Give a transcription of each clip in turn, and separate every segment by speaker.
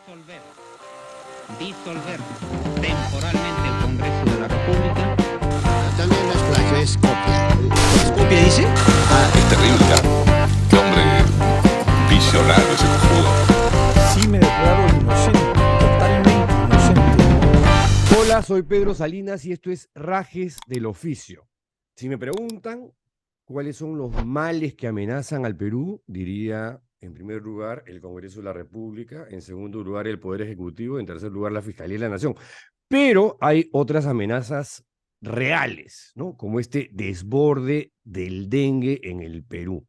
Speaker 1: disolver temporalmente el Congreso de la República.
Speaker 2: También las playas Skopje.
Speaker 3: ¿Skopje dice?
Speaker 4: Es terrible, ¿eh? Qué hombre visionario ese cojudo.
Speaker 5: Sí, me declaro inocente, totalmente inocente.
Speaker 6: Hola, soy Pedro Salinas y esto es Rajes del Oficio. Si me preguntan cuáles son los males que amenazan al Perú, diría en primer lugar el Congreso de la República, en segundo lugar el Poder Ejecutivo, en tercer lugar la Fiscalía de la Nación. Pero hay otras amenazas reales, ¿no? Como este desborde del dengue en el Perú.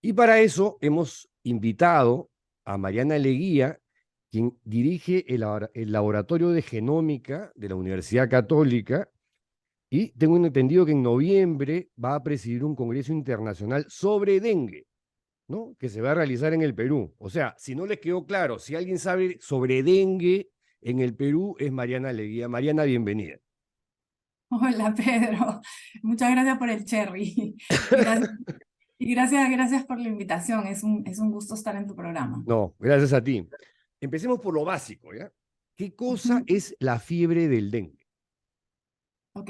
Speaker 6: Y para eso hemos invitado a Mariana Leguía, quien dirige el Laboratorio de Genómica de la Universidad Católica, y tengo entendido que en noviembre va a presidir un congreso internacional sobre dengue, ¿no? Que se va a realizar en el Perú. O sea, si no les quedó claro, si alguien sabe sobre dengue en el Perú, es Mariana Leguía. Mariana, bienvenida.
Speaker 7: Hola Pedro, muchas gracias por el cherry. Gracias por la invitación, es un gusto estar en tu programa.
Speaker 6: No, gracias a ti. Empecemos por lo básico, ¿ya? ¿Qué cosa es la fiebre del dengue?
Speaker 7: Ok,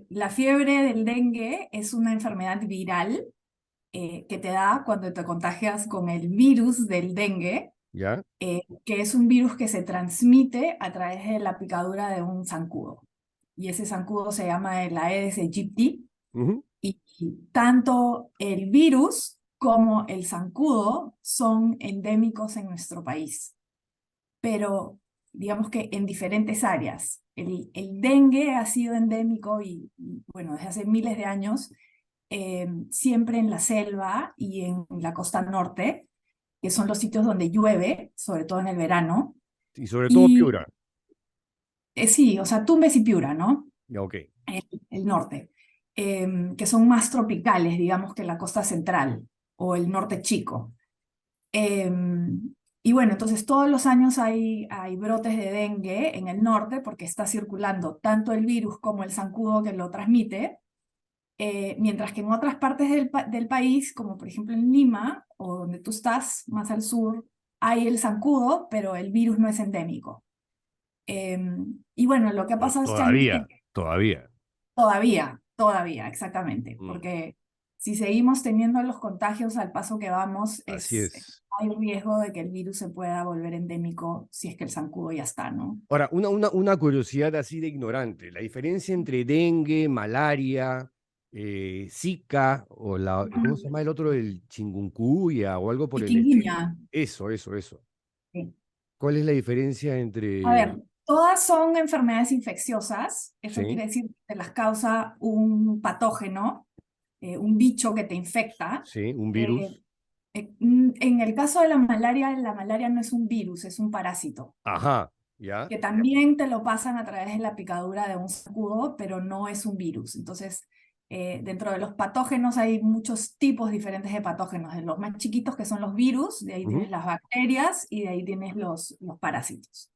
Speaker 7: la fiebre del dengue es una enfermedad viral que te da cuando te contagias con el virus del dengue,
Speaker 6: ¿Ya?
Speaker 7: que es un virus que se transmite a través de la picadura de un zancudo. Y ese zancudo se llama el Aedes aegypti. Y tanto el virus como el zancudo son endémicos en nuestro país, pero digamos que en diferentes áreas. El dengue ha sido endémico bueno, desde hace miles de años, siempre en la selva y en la costa norte, que son los sitios donde llueve, sobre todo en el verano.
Speaker 6: Y sobre todo Piura.
Speaker 7: Sí, o sea, Tumbes y Piura, ¿no?
Speaker 6: Ok.
Speaker 7: El norte. Que son más tropicales, digamos, que la costa central o el norte chico. Y bueno, entonces todos los años hay brotes de dengue en el norte porque está circulando tanto el virus como el zancudo que lo transmite, mientras que en otras partes del país, como por ejemplo en Lima, o donde tú estás, más al sur, hay el zancudo, pero el virus no es endémico. Y bueno, lo que ha pasado este año... Todavía, exactamente, porque si seguimos teniendo los contagios al paso que vamos, hay riesgo de que el virus se pueda volver endémico si es que el zancudo ya está, ¿no?
Speaker 6: Ahora, una curiosidad así de ignorante, la diferencia entre dengue, malaria, Zika, o ¿cómo se llama el otro? El chikungunya o algo por el estilo. Eso.
Speaker 7: Sí.
Speaker 6: ¿Cuál es la diferencia entre...?
Speaker 7: A ver, todas son enfermedades infecciosas, eso
Speaker 6: Sí.
Speaker 7: quiere decir que te las causa un patógeno, un bicho que te infecta.
Speaker 6: Sí, un virus.
Speaker 7: En el caso de la malaria no es un virus, es un parásito.
Speaker 6: Ajá, ya.
Speaker 7: Que también te lo pasan a través de la picadura de un zancudo, pero no es un virus. Entonces, dentro de los patógenos hay muchos tipos diferentes de patógenos, de los más chiquitos que son los virus, de ahí tienes las bacterias y de ahí tienes los parásitos.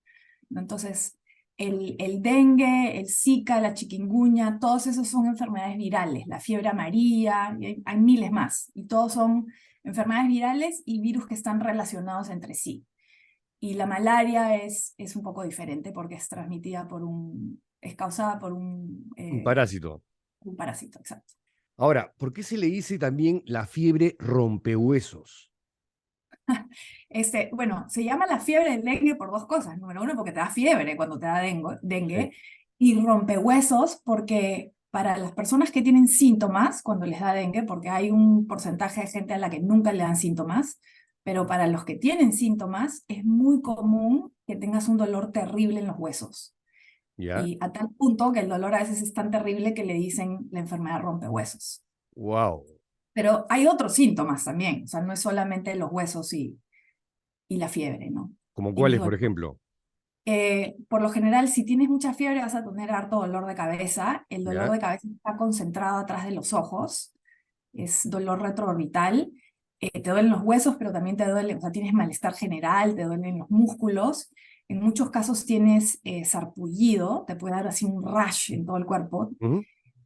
Speaker 7: Entonces, el dengue, el Zika, la chikungunya, todos esos son enfermedades virales, la fiebre amarilla, y hay miles más, y todos son enfermedades virales y virus que están relacionados entre sí. Y la malaria es un poco diferente porque es transmitida es causada por un
Speaker 6: parásito.
Speaker 7: Un parásito, exacto.
Speaker 6: Ahora, ¿por qué se le dice también la fiebre rompehuesos?
Speaker 7: Bueno, se llama la fiebre del dengue por dos cosas. Número uno, porque te da fiebre cuando te da dengue.
Speaker 6: Sí.
Speaker 7: Y rompehuesos porque para las personas que tienen síntomas cuando les da dengue, porque hay un porcentaje de gente a la que nunca le dan síntomas, pero para los que tienen síntomas es muy común que tengas un dolor terrible en los huesos.
Speaker 6: ¿Ya?
Speaker 7: Y a tal punto que el dolor a veces es tan terrible que le dicen la enfermedad rompehuesos.
Speaker 6: Wow.
Speaker 7: Pero hay otros síntomas también, o sea, no es solamente los huesos y la fiebre, ¿no?
Speaker 6: ¿Como cuáles, por ejemplo?
Speaker 7: Por lo general, si tienes mucha fiebre vas a tener harto dolor de cabeza. El dolor de cabeza está concentrado atrás de los ojos, es dolor retroorbital. Te duelen los huesos, pero también te duele, o sea, tienes malestar general, te duelen los músculos. En muchos casos tienes sarpullido, te puede dar así un rash en todo el cuerpo.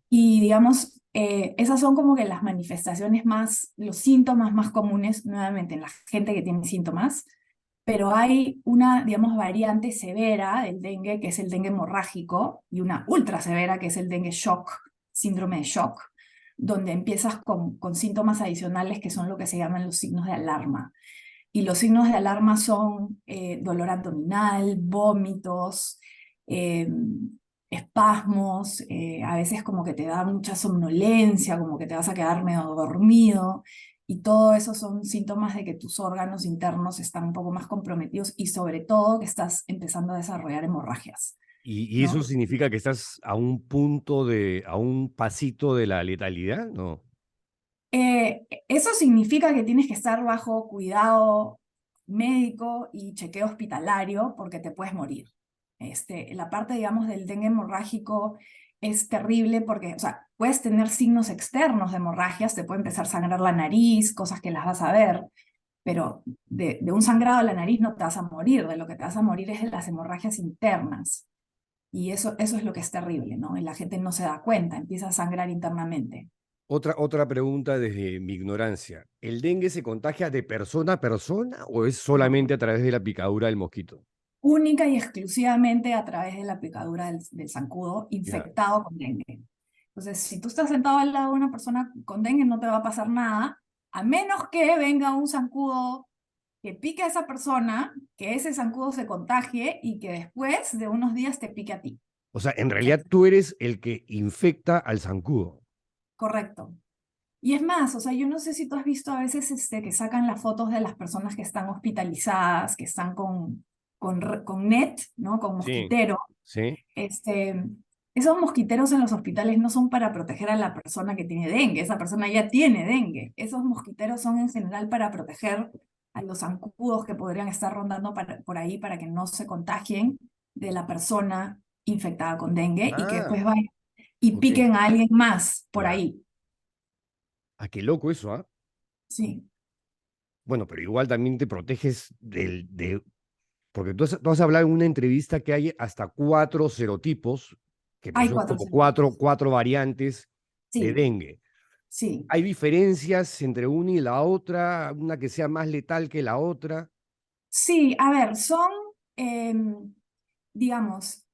Speaker 7: Y digamos, esas son como que las manifestaciones los síntomas más comunes, nuevamente, en la gente que tiene síntomas. pero hay una, digamos, variante severa del dengue, que es el dengue hemorrágico, y una ultra severa, que es el dengue shock, síndrome de shock, donde empiezas con síntomas adicionales que son lo que se llaman los signos de alarma. Y los signos de alarma son dolor abdominal, vómitos, eh, espasmos, a veces como que te da mucha somnolencia, como que te vas a quedar medio dormido, y todo eso son síntomas de que tus órganos internos están un poco más comprometidos y sobre todo que estás empezando a desarrollar hemorragias,
Speaker 6: ¿Y eso
Speaker 7: ¿no?
Speaker 6: significa que estás a un punto a un pasito de la letalidad? No.
Speaker 7: Eso significa que tienes que estar bajo cuidado médico y chequeo hospitalario porque te puedes morir. La parte, digamos, del dengue hemorrágico es terrible porque, o sea, puedes tener signos externos de hemorragias, te puede empezar a sangrar la nariz, cosas que las vas a ver, pero de un sangrado a la nariz no te vas a morir, de lo que te vas a morir es de las hemorragias internas. Y eso es lo que es terrible, ¿no? Y la gente no se da cuenta, empieza a sangrar internamente.
Speaker 6: Otra pregunta desde mi ignorancia. ¿El dengue se contagia de persona a persona o es
Speaker 7: No.
Speaker 6: solamente a través de la picadura del mosquito?
Speaker 7: Única y exclusivamente a través de la picadura del zancudo
Speaker 6: Ya.
Speaker 7: infectado con dengue. Entonces, si tú estás sentado al lado de una persona con dengue, no te va a pasar nada, a menos que venga un zancudo que pique a esa persona, que ese zancudo se contagie y que después de unos días te pique a ti.
Speaker 6: O sea, en realidad tú eres el que infecta al zancudo.
Speaker 7: Correcto. Y es más, o sea, yo no sé si tú has visto a veces que sacan las fotos de las personas que están hospitalizadas, que están con net, ¿no? Con
Speaker 6: Sí,
Speaker 7: mosquitero.
Speaker 6: sí.
Speaker 7: Este, Esos mosquiteros en los hospitales no son para proteger a la persona que tiene dengue, esa persona ya tiene dengue. Esos mosquiteros son en general para proteger a los zancudos que podrían estar rondando por ahí para que no se contagien de la persona infectada con dengue y que
Speaker 6: Ah,
Speaker 7: después vayan y
Speaker 6: ok.
Speaker 7: piquen a alguien más por
Speaker 6: Ya.
Speaker 7: ahí.
Speaker 6: Ah, qué loco eso, ¿ah?
Speaker 7: Sí,
Speaker 6: Bueno, pero igual también te proteges porque tú has hablado en una entrevista que hay hasta 4 serotipos, que pues
Speaker 7: hay
Speaker 6: son
Speaker 7: cuatro
Speaker 6: como
Speaker 7: serotipos.
Speaker 6: cuatro variantes de
Speaker 7: Sí,
Speaker 6: dengue.
Speaker 7: sí.
Speaker 6: ¿Hay diferencias entre una y la otra? ¿Una que sea más letal que la otra?
Speaker 7: Sí, a ver, son, digamos,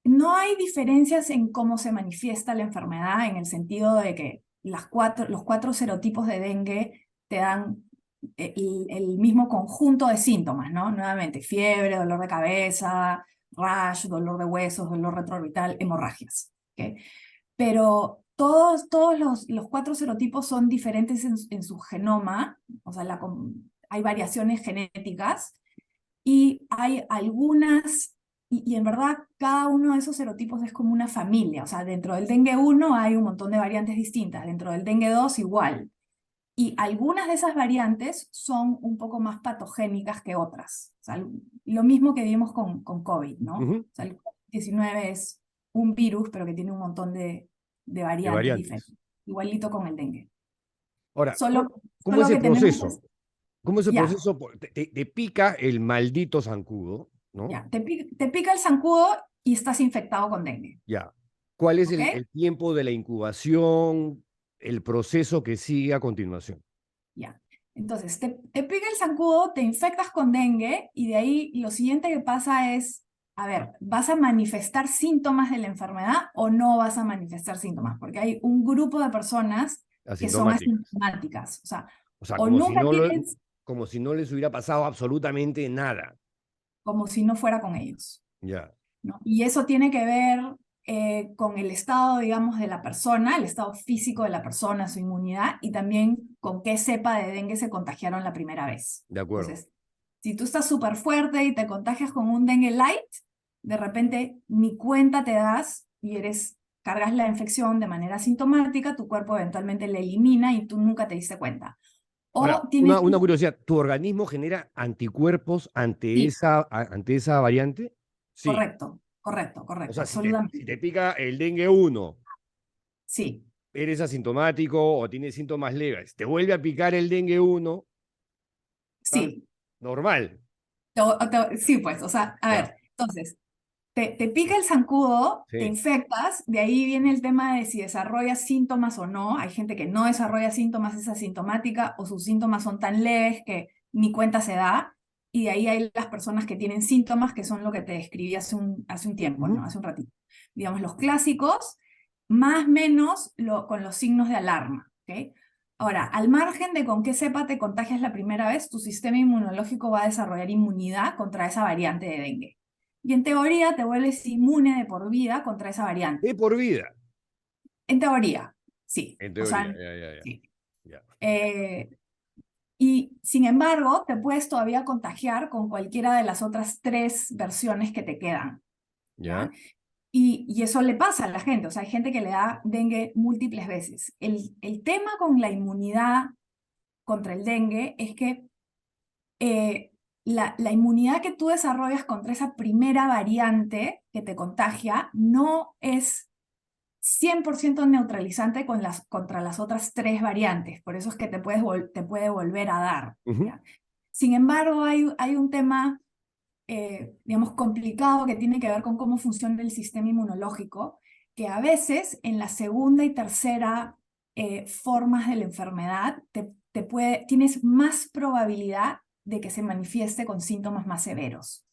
Speaker 7: no hay diferencias en cómo se manifiesta la enfermedad en el sentido de que los cuatro serotipos de dengue te dan el mismo conjunto de síntomas, ¿no? Nuevamente, fiebre, dolor de cabeza, rash, dolor de huesos, dolor retroorbital, hemorragias. ¿Ok? Pero todos los cuatro serotipos son diferentes en su genoma, o sea, hay variaciones genéticas y hay algunas, y en verdad cada uno de esos serotipos es como una familia, o sea, dentro del dengue 1 hay un montón de variantes distintas, dentro del dengue 2 igual, y algunas de esas variantes son un poco más patogénicas que otras, o sea, lo mismo que vimos con COVID, ¿no? O
Speaker 6: Ujú.
Speaker 7: sea, el COVID-19 es un virus, pero que tiene un montón de
Speaker 6: De
Speaker 7: variantes
Speaker 6: variantes.
Speaker 7: diferentes, igualito con el dengue.
Speaker 6: Ahora,
Speaker 7: Solo,
Speaker 6: ¿cómo es
Speaker 7: solo
Speaker 6: el
Speaker 7: que tenemos,
Speaker 6: proceso? ¿Cómo es el
Speaker 7: ya.
Speaker 6: proceso? Te pica el maldito zancudo, ¿no?
Speaker 7: Ya, te pica el zancudo y estás infectado con dengue,
Speaker 6: Ya. ¿Cuál es
Speaker 7: ¿ok?
Speaker 6: el tiempo de la incubación, el proceso que sigue a continuación?
Speaker 7: Ya. Entonces, te pica el zancudo, te infectas con dengue y de ahí lo siguiente que pasa es, a ver, ¿vas a manifestar síntomas de la enfermedad o no vas a manifestar síntomas? Porque hay un grupo de personas que son
Speaker 6: Asintomáticas.
Speaker 7: asintomáticas, o sea,
Speaker 6: O sea,
Speaker 7: o nunca tienes
Speaker 6: como si no les hubiera pasado absolutamente nada.
Speaker 7: como si no fuera con ellos.
Speaker 6: Ya,
Speaker 7: ¿No? Y eso tiene que ver con el estado, digamos, de la persona, el estado físico de la persona, su inmunidad, y también con qué cepa de dengue se contagiaron la primera vez.
Speaker 6: de acuerdo.
Speaker 7: Entonces, si tú estás súper fuerte y te contagias con un dengue light, de repente ni cuenta te das y cargas la infección de manera asintomática, tu cuerpo eventualmente la elimina y tú nunca te diste cuenta.
Speaker 6: Ahora,
Speaker 7: O tienes,
Speaker 6: una curiosidad, ¿tu organismo genera anticuerpos
Speaker 7: sí,
Speaker 6: ante esa variante? Sí.
Speaker 7: correcto, correcto,
Speaker 6: O
Speaker 7: correcto,
Speaker 6: sea, si
Speaker 7: absolutamente.
Speaker 6: te pica el dengue 1,
Speaker 7: Sí,
Speaker 6: eres asintomático o tienes síntomas leves, te vuelve a picar el dengue 1, estás
Speaker 7: sí.
Speaker 6: normal.
Speaker 7: Sí, pues, o sea, a
Speaker 6: Ya,
Speaker 7: ver, entonces, te pica el zancudo, te
Speaker 6: sí,
Speaker 7: infectas, de ahí viene el tema de si desarrollas síntomas o no. Hay gente que no desarrolla síntomas, es asintomática, o sus síntomas son tan leves que ni cuenta se da. y de ahí hay las personas que tienen síntomas, que son lo que te describí hace un tiempo, ¿no? Hace un ratito. Digamos, los clásicos, más o menos con los signos de alarma, ¿ok? Ahora, al margen de con qué cepa te contagias la primera vez, tu sistema inmunológico va a desarrollar inmunidad contra esa variante de dengue. Y en teoría te vuelves inmune de por vida contra esa variante.
Speaker 6: De por vida.
Speaker 7: En teoría, sí.
Speaker 6: En
Speaker 7: O sea,
Speaker 6: teoría, ya.
Speaker 7: sí.
Speaker 6: Ya.
Speaker 7: Y sin embargo, te puedes todavía contagiar con cualquiera de las otras 3 versiones que te quedan.
Speaker 6: Ya.
Speaker 7: ¿Ya? Y eso le pasa a la gente, o sea, hay gente que le da dengue múltiples veces. El tema con la inmunidad contra el dengue es que la inmunidad que tú desarrollas contra esa primera variante que te contagia no es 100% neutralizante contra las otras 3 variantes, por eso es que te puede volver a dar. ¿Ya? Sin embargo, hay un tema, digamos, complicado que tiene que ver con cómo funciona el sistema inmunológico, que a veces en la segunda y tercera formas de la enfermedad tienes más probabilidad de que se manifieste con síntomas más severos.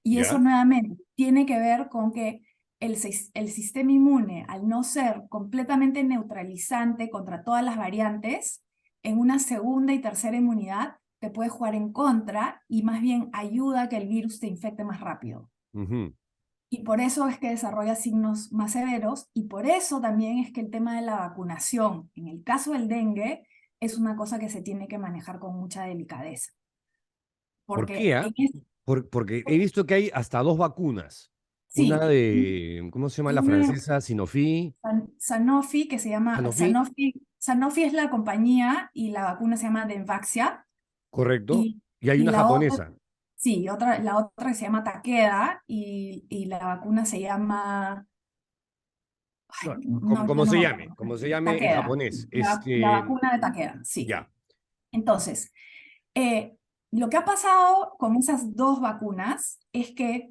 Speaker 7: Y
Speaker 6: ¿Ya?
Speaker 7: eso nuevamente tiene que ver con que el sistema inmune, al no ser completamente neutralizante contra todas las variantes, en una segunda y tercera inmunidad te puede jugar en contra y más bien ayuda a que el virus te infecte más rápido. Y por eso es que desarrolla signos más severos, y por eso también es que el tema de la vacunación, en el caso del dengue, es una cosa que se tiene que manejar con mucha delicadeza.
Speaker 6: ¿Por
Speaker 7: Porque
Speaker 6: qué? Porque he visto que hay hasta 2 vacunas.
Speaker 7: sí,
Speaker 6: Una de, ¿cómo se llama la
Speaker 7: una
Speaker 6: francesa? Sanofi.
Speaker 7: Sanofi, que se llama
Speaker 6: Sanofi,
Speaker 7: Sanofi es la compañía y la vacuna se llama Dengvaxia,
Speaker 6: correcto.
Speaker 7: y,
Speaker 6: Y hay
Speaker 7: y
Speaker 6: una
Speaker 7: la otra,
Speaker 6: japonesa.
Speaker 7: sí, la otra se llama Takeda, y la vacuna se llama,
Speaker 6: No,
Speaker 7: no,
Speaker 6: como
Speaker 7: ahorita no
Speaker 6: se
Speaker 7: me
Speaker 6: llame,
Speaker 7: acuerdo.
Speaker 6: como se llame en
Speaker 7: Takeda,
Speaker 6: japonés.
Speaker 7: la vacuna de Takeda, sí.
Speaker 6: Ya.
Speaker 7: Entonces, lo que ha pasado con esas 2 vacunas es que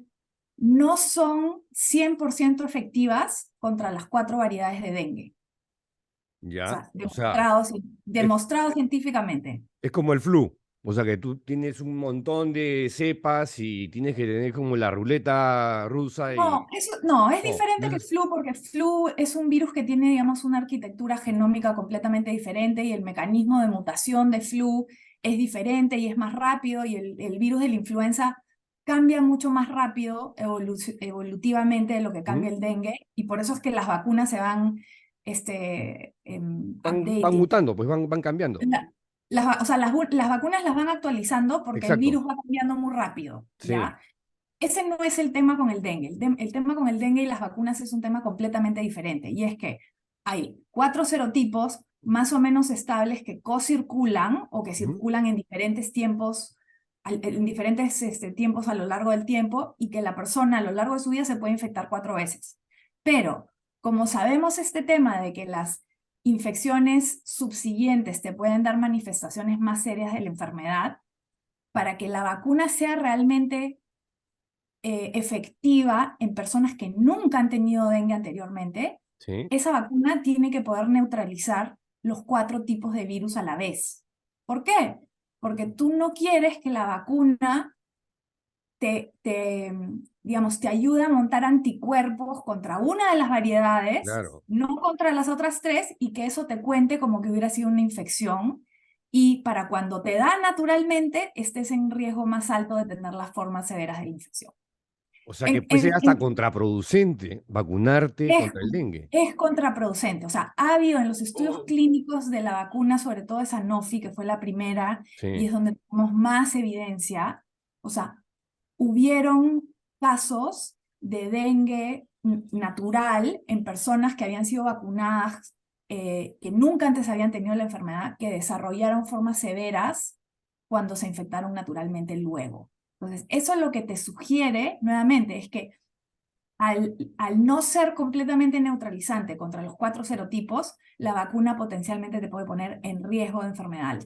Speaker 7: no son 100% efectivas contra las 4 variedades de dengue. O
Speaker 6: Ya.
Speaker 7: sea,
Speaker 6: O sea,
Speaker 7: demostrado científicamente.
Speaker 6: es como el flu. O sea que tú tienes un montón de cepas y tienes que tener como la ruleta rusa
Speaker 7: No,
Speaker 6: y.
Speaker 7: no, es
Speaker 6: No,
Speaker 7: diferente
Speaker 6: no
Speaker 7: que el
Speaker 6: es.
Speaker 7: flu, porque el flu es un virus que tiene, digamos, una arquitectura genómica completamente diferente, y el mecanismo de mutación de flu es diferente y es más rápido, y el virus de la influenza cambia mucho más rápido evolutivamente de lo que cambia el dengue, y por eso es que las vacunas se van
Speaker 6: Van
Speaker 7: updating.
Speaker 6: mutando, pues van cambiando.
Speaker 7: O sea, las vacunas las van actualizando porque el
Speaker 6: Exacto.
Speaker 7: virus va cambiando muy rápido,
Speaker 6: Sí.
Speaker 7: ¿ya? Ese no es el tema con el dengue. El tema con el dengue y las vacunas es un tema completamente diferente, y es que hay 4 serotipos más o menos estables que co-circulan o que circulan en diferentes tiempos, en diferentes tiempos a lo largo del tiempo, y que la persona a lo largo de su vida se puede infectar 4 veces. Pero como sabemos este tema de que las infecciones subsiguientes te pueden dar manifestaciones más serias de la enfermedad, para que la vacuna sea realmente efectiva en personas que nunca han tenido dengue anteriormente,
Speaker 6: Sí.
Speaker 7: esa vacuna tiene que poder neutralizar los 4 tipos de virus a la vez. ¿Por qué? Porque tú no quieres que la vacuna digamos, te ayude a montar anticuerpos contra una de las variedades,
Speaker 6: Claro.
Speaker 7: no contra las otras 3, y que eso te cuente como que hubiera sido una infección, y para cuando te da naturalmente estés en riesgo más alto de tener las formas severas de la infección.
Speaker 6: O sea que puede ser hasta contraproducente vacunarte
Speaker 7: Es,
Speaker 6: contra el dengue.
Speaker 7: es contraproducente. O sea, ha habido en los estudios clínicos de la vacuna, sobre todo de Sanofi, que fue la primera, y
Speaker 6: Sí.
Speaker 7: es donde tenemos más evidencia, o sea, hubieron casos de dengue natural en personas que habían sido vacunadas, que nunca antes habían tenido la enfermedad, que desarrollaron formas severas cuando se infectaron naturalmente luego. Entonces, eso lo que te sugiere, nuevamente, es que al no ser completamente neutralizante contra los 4 serotipos, la vacuna potencialmente te puede poner en riesgo de enfermedad.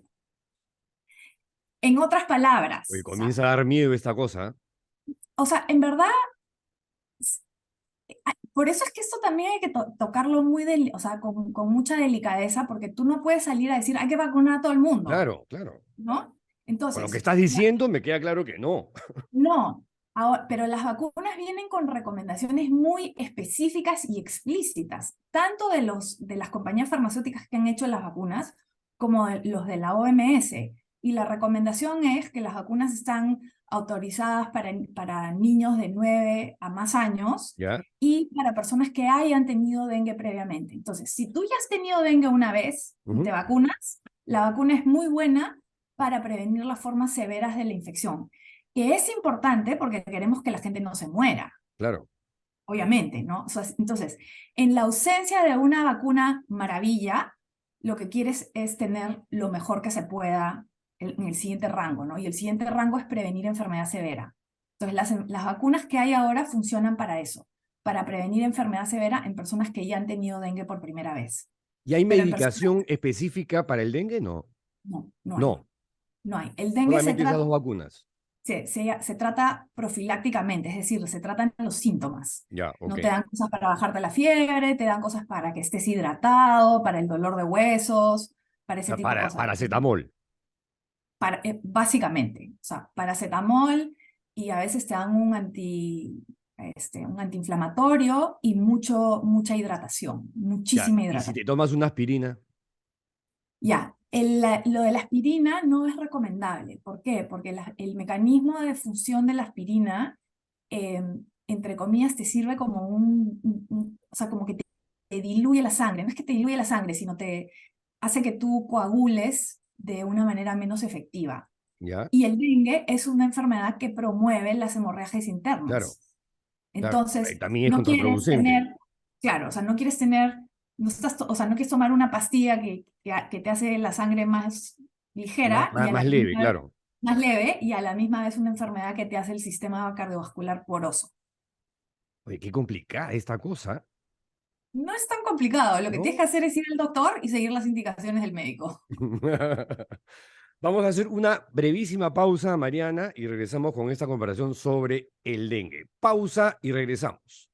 Speaker 7: En otras palabras,
Speaker 6: Oye, comienza a dar miedo esta cosa.
Speaker 7: o sea, en verdad, por eso es que esto también hay que tocarlo o sea, con mucha delicadeza, porque tú no puedes salir a decir hay que vacunar a todo el mundo,
Speaker 6: Claro, claro.
Speaker 7: ¿no?
Speaker 6: Con lo
Speaker 7: Entonces,
Speaker 6: que estás diciendo me queda claro que no.
Speaker 7: no, pero las vacunas vienen con recomendaciones muy específicas y explícitas, tanto de las compañías farmacéuticas que han hecho las vacunas, como de los de la OMS. Y la recomendación es que las vacunas están autorizadas para niños de 9 a más años
Speaker 6: ¿Ya?
Speaker 7: y para personas que hayan tenido dengue previamente. Entonces, si tú ya has tenido dengue una vez y te vacunas, la vacuna es muy buena para prevenir las formas severas de la infección, que es importante porque queremos que la gente no se muera,
Speaker 6: Claro.
Speaker 7: obviamente, ¿no? O sea, entonces, en la ausencia de una vacuna maravilla, lo que quieres es tener lo mejor que se pueda en el siguiente rango, ¿no? Y el siguiente rango es prevenir enfermedad severa. Entonces, las vacunas que hay ahora funcionan para eso, para prevenir enfermedad severa en personas que ya han tenido dengue por primera vez.
Speaker 6: ¿Y hay
Speaker 7: Pero en personas,
Speaker 6: medicación específica para el dengue? No.
Speaker 7: no hay.
Speaker 6: No.
Speaker 7: No hay. El dengue
Speaker 6: Solamente esas dos vacunas.
Speaker 7: se trata profilácticamente, es decir, se tratan los síntomas.
Speaker 6: Ya,
Speaker 7: No
Speaker 6: ok.
Speaker 7: te dan cosas para bajarte la fiebre, te dan cosas para que estés hidratado, para el dolor de huesos, para
Speaker 6: O
Speaker 7: ese
Speaker 6: sea,
Speaker 7: tipo de cosas.
Speaker 6: paracetamol.
Speaker 7: Básicamente, o sea, paracetamol y a veces te dan un antiinflamatorio y mucha hidratación,
Speaker 6: Ya.
Speaker 7: muchísima
Speaker 6: Y si
Speaker 7: hidratación.
Speaker 6: te tomas una aspirina,
Speaker 7: Ya, lo de la aspirina no es recomendable. ¿Por qué? Porque el mecanismo de función de la aspirina, entre comillas, te sirve como o sea, como que te diluye la sangre. No es que te diluye la sangre, sino te hace que tú coagules de una manera menos efectiva.
Speaker 6: ¿ya?
Speaker 7: Y el dengue es una enfermedad que promueve las hemorragias internas.
Speaker 6: Claro, claro.
Speaker 7: Entonces,
Speaker 6: También es
Speaker 7: no quieres
Speaker 6: contraproducente.
Speaker 7: tener, claro, o sea, no quieres tener, o sea, no quieres tomar una pastilla que te hace la sangre más ligera y a la
Speaker 6: Más leve,
Speaker 7: misma vez-
Speaker 6: claro.
Speaker 7: más leve y a la misma vez una enfermedad que te hace el sistema cardiovascular poroso.
Speaker 6: Oye, qué complicada esta cosa,
Speaker 7: No es tan complicado, lo que
Speaker 6: ¿no?
Speaker 7: tienes que hacer es ir al doctor y seguir las indicaciones del médico.
Speaker 6: Vamos a hacer una brevísima pausa, Mariana, y regresamos con esta comparación sobre el dengue. Pausa y regresamos.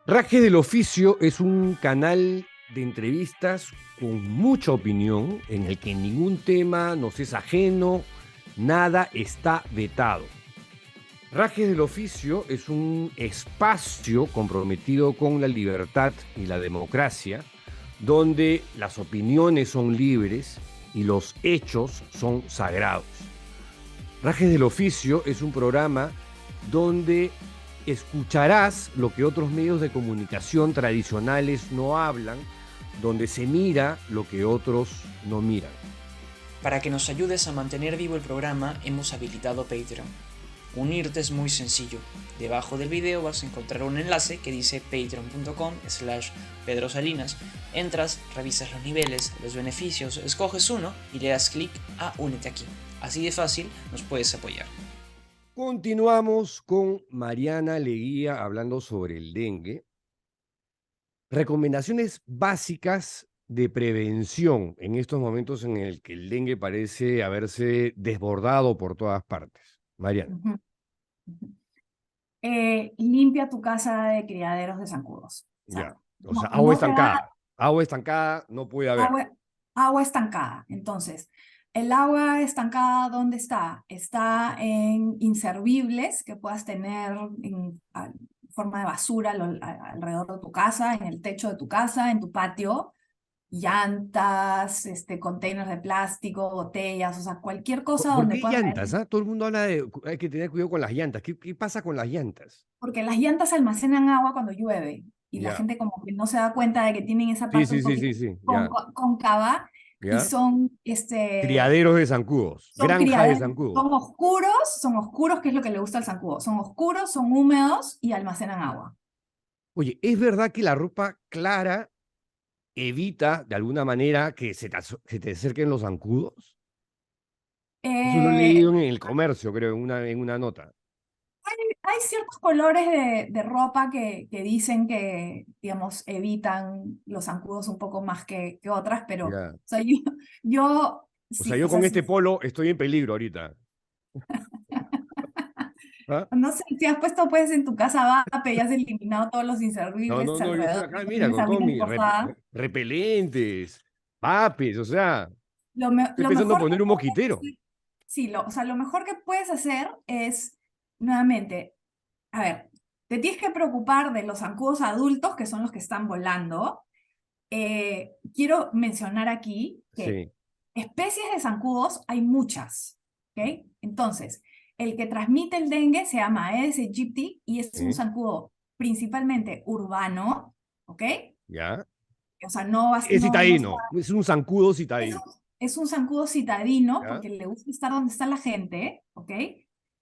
Speaker 6: Raje del Oficio es un canal de entrevistas con mucha opinión en el que ningún tema nos es ajeno, nada está vetado. Rajes del Oficio es un espacio comprometido con la libertad y la democracia, donde las opiniones son libres y los hechos son sagrados. Rajes del Oficio es un programa donde escucharás lo que otros medios de comunicación tradicionales no hablan, donde se mira lo que otros no miran.
Speaker 3: Para que nos ayudes a mantener vivo el programa, hemos habilitado Patreon. Unirte es muy sencillo. Debajo del video vas a encontrar un enlace que dice patreon.com/pedrosalinas. Entras, revisas los niveles, los beneficios, escoges uno y le das clic a Únete aquí. Así de fácil nos puedes apoyar.
Speaker 6: Continuamos con Mariana Leguía hablando sobre el dengue. Recomendaciones básicas de prevención en estos momentos en el que el dengue parece haberse desbordado por todas partes. Mariana.
Speaker 7: Limpia tu casa de criaderos de zancudos. O sea,
Speaker 6: Ya. O sea,
Speaker 7: no
Speaker 6: agua
Speaker 7: te va-
Speaker 6: estancada. Agua estancada no puede haber.
Speaker 7: agua estancada. Entonces, el agua estancada, ¿dónde está? Está en inservibles que puedas tener en forma de basura alrededor de tu casa, en el techo de tu casa, en tu patio, llantas, containers de plástico, botellas, o sea, cualquier cosa
Speaker 6: ¿Por
Speaker 7: donde
Speaker 6: qué
Speaker 7: pueda caer.
Speaker 6: llantas? Todo el mundo habla de hay que tener cuidado con las llantas. ¿Qué pasa con las llantas?
Speaker 7: Porque las llantas almacenan agua cuando llueve y la
Speaker 6: Ya.
Speaker 7: gente como que no se da cuenta de que tienen esa
Speaker 6: Sí,
Speaker 7: parte
Speaker 6: sí,
Speaker 7: un
Speaker 6: sí,
Speaker 7: poquito
Speaker 6: sí, sí. Ya.
Speaker 7: cóncava y
Speaker 6: ¿Ya?
Speaker 7: son,
Speaker 6: Criaderos de zancudos.
Speaker 7: son
Speaker 6: Granja de
Speaker 7: criaderos,
Speaker 6: zancudos.
Speaker 7: son oscuros, que es lo que le gusta al zancudo. Son oscuros, son húmedos y almacenan agua.
Speaker 6: Oye, ¿es verdad que la ropa clara evita de alguna manera que se te acerquen los zancudos? Eso lo he
Speaker 7: Eh,
Speaker 6: leído en el comercio, creo, en una nota.
Speaker 7: Hay ciertos colores de ropa que dicen que, digamos, evitan los zancudos un poco más que otras, pero
Speaker 6: Ya.
Speaker 7: o sea, yo
Speaker 6: O sea, yo con
Speaker 7: sí,
Speaker 6: este polo estoy en peligro ahorita. ¿Ah?
Speaker 7: no sé, si has puesto pues en tu casa vape y has eliminado todos los
Speaker 6: No,
Speaker 7: inservibles
Speaker 6: no, no, yo estoy
Speaker 7: alrededor,
Speaker 6: acá, mira,
Speaker 7: tienes
Speaker 6: con todos
Speaker 7: alguna
Speaker 6: mis
Speaker 7: posada,
Speaker 6: repelentes, papes, o sea,
Speaker 7: lo
Speaker 6: estoy pensando
Speaker 7: mejor que
Speaker 6: poner un
Speaker 7: puedes
Speaker 6: mosquitero.
Speaker 7: hacer, Sí, o sea, lo mejor que puedes hacer es, nuevamente, a ver, te tienes que preocupar de los zancudos adultos, que son los que están volando. Quiero mencionar aquí que
Speaker 6: Sí.
Speaker 7: especies de zancudos hay muchas, ¿ok? Entonces, el que transmite el dengue se llama Aedes aegypti y es un
Speaker 6: Sí.
Speaker 7: zancudo principalmente urbano, ¿ok?
Speaker 6: Ya.
Speaker 7: O sea, no,
Speaker 6: Es
Speaker 7: no se
Speaker 6: citadino. Es un zancudo
Speaker 7: es
Speaker 6: citadino.
Speaker 7: es un zancudo citadino
Speaker 6: ¿Ya?
Speaker 7: porque le gusta estar donde está la gente, ¿ok?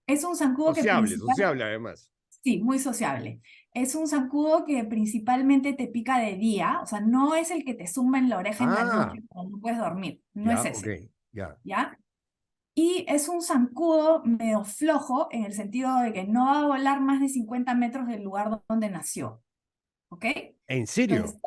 Speaker 7: Es un zancudo que
Speaker 6: Sociable además.
Speaker 7: sí, muy sociable. Es un zancudo que principalmente te pica de día, o sea, no es el que te zumba en la oreja en la
Speaker 6: Ah,
Speaker 7: noche cuando no puedes dormir, no
Speaker 6: ya,
Speaker 7: es
Speaker 6: ok,
Speaker 7: ese,
Speaker 6: ya.
Speaker 7: ¿ya? Y es un zancudo medio flojo en el sentido de que no va a volar más de 50 metros del lugar donde nació, ¿ok?
Speaker 6: ¿En serio?
Speaker 7: Entonces,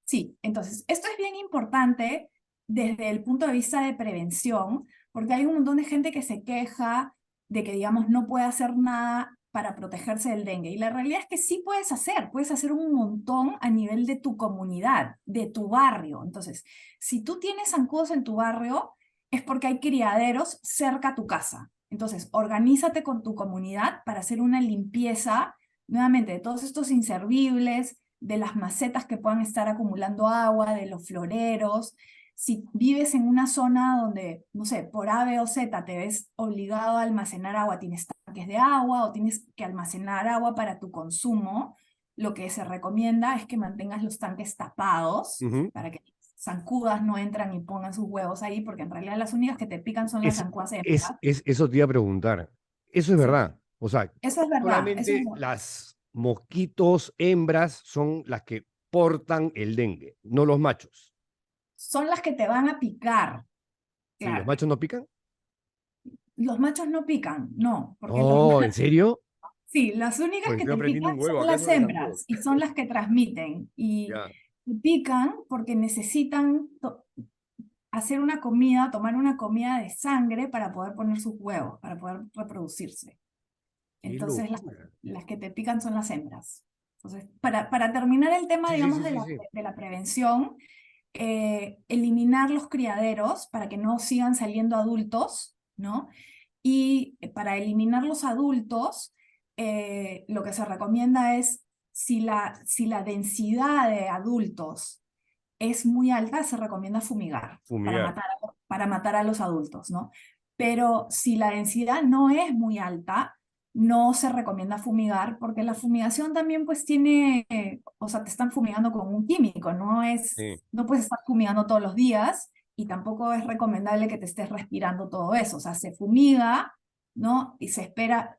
Speaker 7: sí, entonces, esto es bien importante desde el punto de vista de prevención, porque hay un montón de gente que se queja de que, digamos, no puede hacer nada para protegerse del dengue. Y la realidad es que sí puedes hacer un montón a nivel de tu comunidad, de tu barrio. Entonces, si tú tienes zancudos en tu barrio, es porque hay criaderos cerca a tu casa. Entonces, organízate con tu comunidad para hacer una limpieza, nuevamente, de todos estos inservibles, de las macetas que puedan estar acumulando agua, de los floreros. Si vives en una zona donde, no sé, por A, B o Z te ves obligado a almacenar agua, tienes tanques de agua o tienes que almacenar agua para tu consumo, lo que se recomienda es que mantengas los tanques tapados
Speaker 6: Ujú.
Speaker 7: para que zancudas no entran y pongan sus huevos ahí, porque en realidad las únicas que te pican son las zancudas hembras.
Speaker 6: Eso te iba a preguntar. Eso es
Speaker 7: Sí,
Speaker 6: verdad. O sea,
Speaker 7: eso es verdad, eso es
Speaker 6: solamente
Speaker 7: verdad.
Speaker 6: las mosquitos hembras son las que portan el dengue, no los machos.
Speaker 7: Son las que te van a picar,
Speaker 6: ¿Sí, los
Speaker 7: claro.
Speaker 6: machos no pican?
Speaker 7: Los machos no pican, no, porque los
Speaker 6: Oh, ¿en serio?
Speaker 7: sí, las únicas
Speaker 6: Pues
Speaker 7: que
Speaker 6: estoy
Speaker 7: te
Speaker 6: aprendiendo
Speaker 7: pican
Speaker 6: un huevo
Speaker 7: son
Speaker 6: acá
Speaker 7: las
Speaker 6: sobre los zancudos.
Speaker 7: hembras y son las que transmiten y
Speaker 6: Ya.
Speaker 7: te pican porque necesitan hacer una comida, tomar una comida de sangre para poder poner sus huevos, para poder reproducirse.
Speaker 6: Qué
Speaker 7: Entonces
Speaker 6: locura.
Speaker 7: las que te pican son las hembras. Entonces, para terminar el tema,
Speaker 6: Sí, sí,
Speaker 7: digamos,
Speaker 6: sí, sí, sí.
Speaker 7: de la prevención, eliminar los criaderos para que no sigan saliendo adultos, ¿no? Y para eliminar los adultos, lo que se recomienda es, si la densidad de adultos es muy alta, se recomienda fumigar
Speaker 6: Fumigar.
Speaker 7: para matar a los adultos, ¿no? Pero si la densidad no es muy alta, no se recomienda fumigar, porque la fumigación también pues tiene, o sea, te están fumigando con un químico,
Speaker 6: Sí.
Speaker 7: no puedes estar fumigando todos los días y tampoco es recomendable que te estés respirando todo eso, o sea, se fumiga, ¿no? Y se espera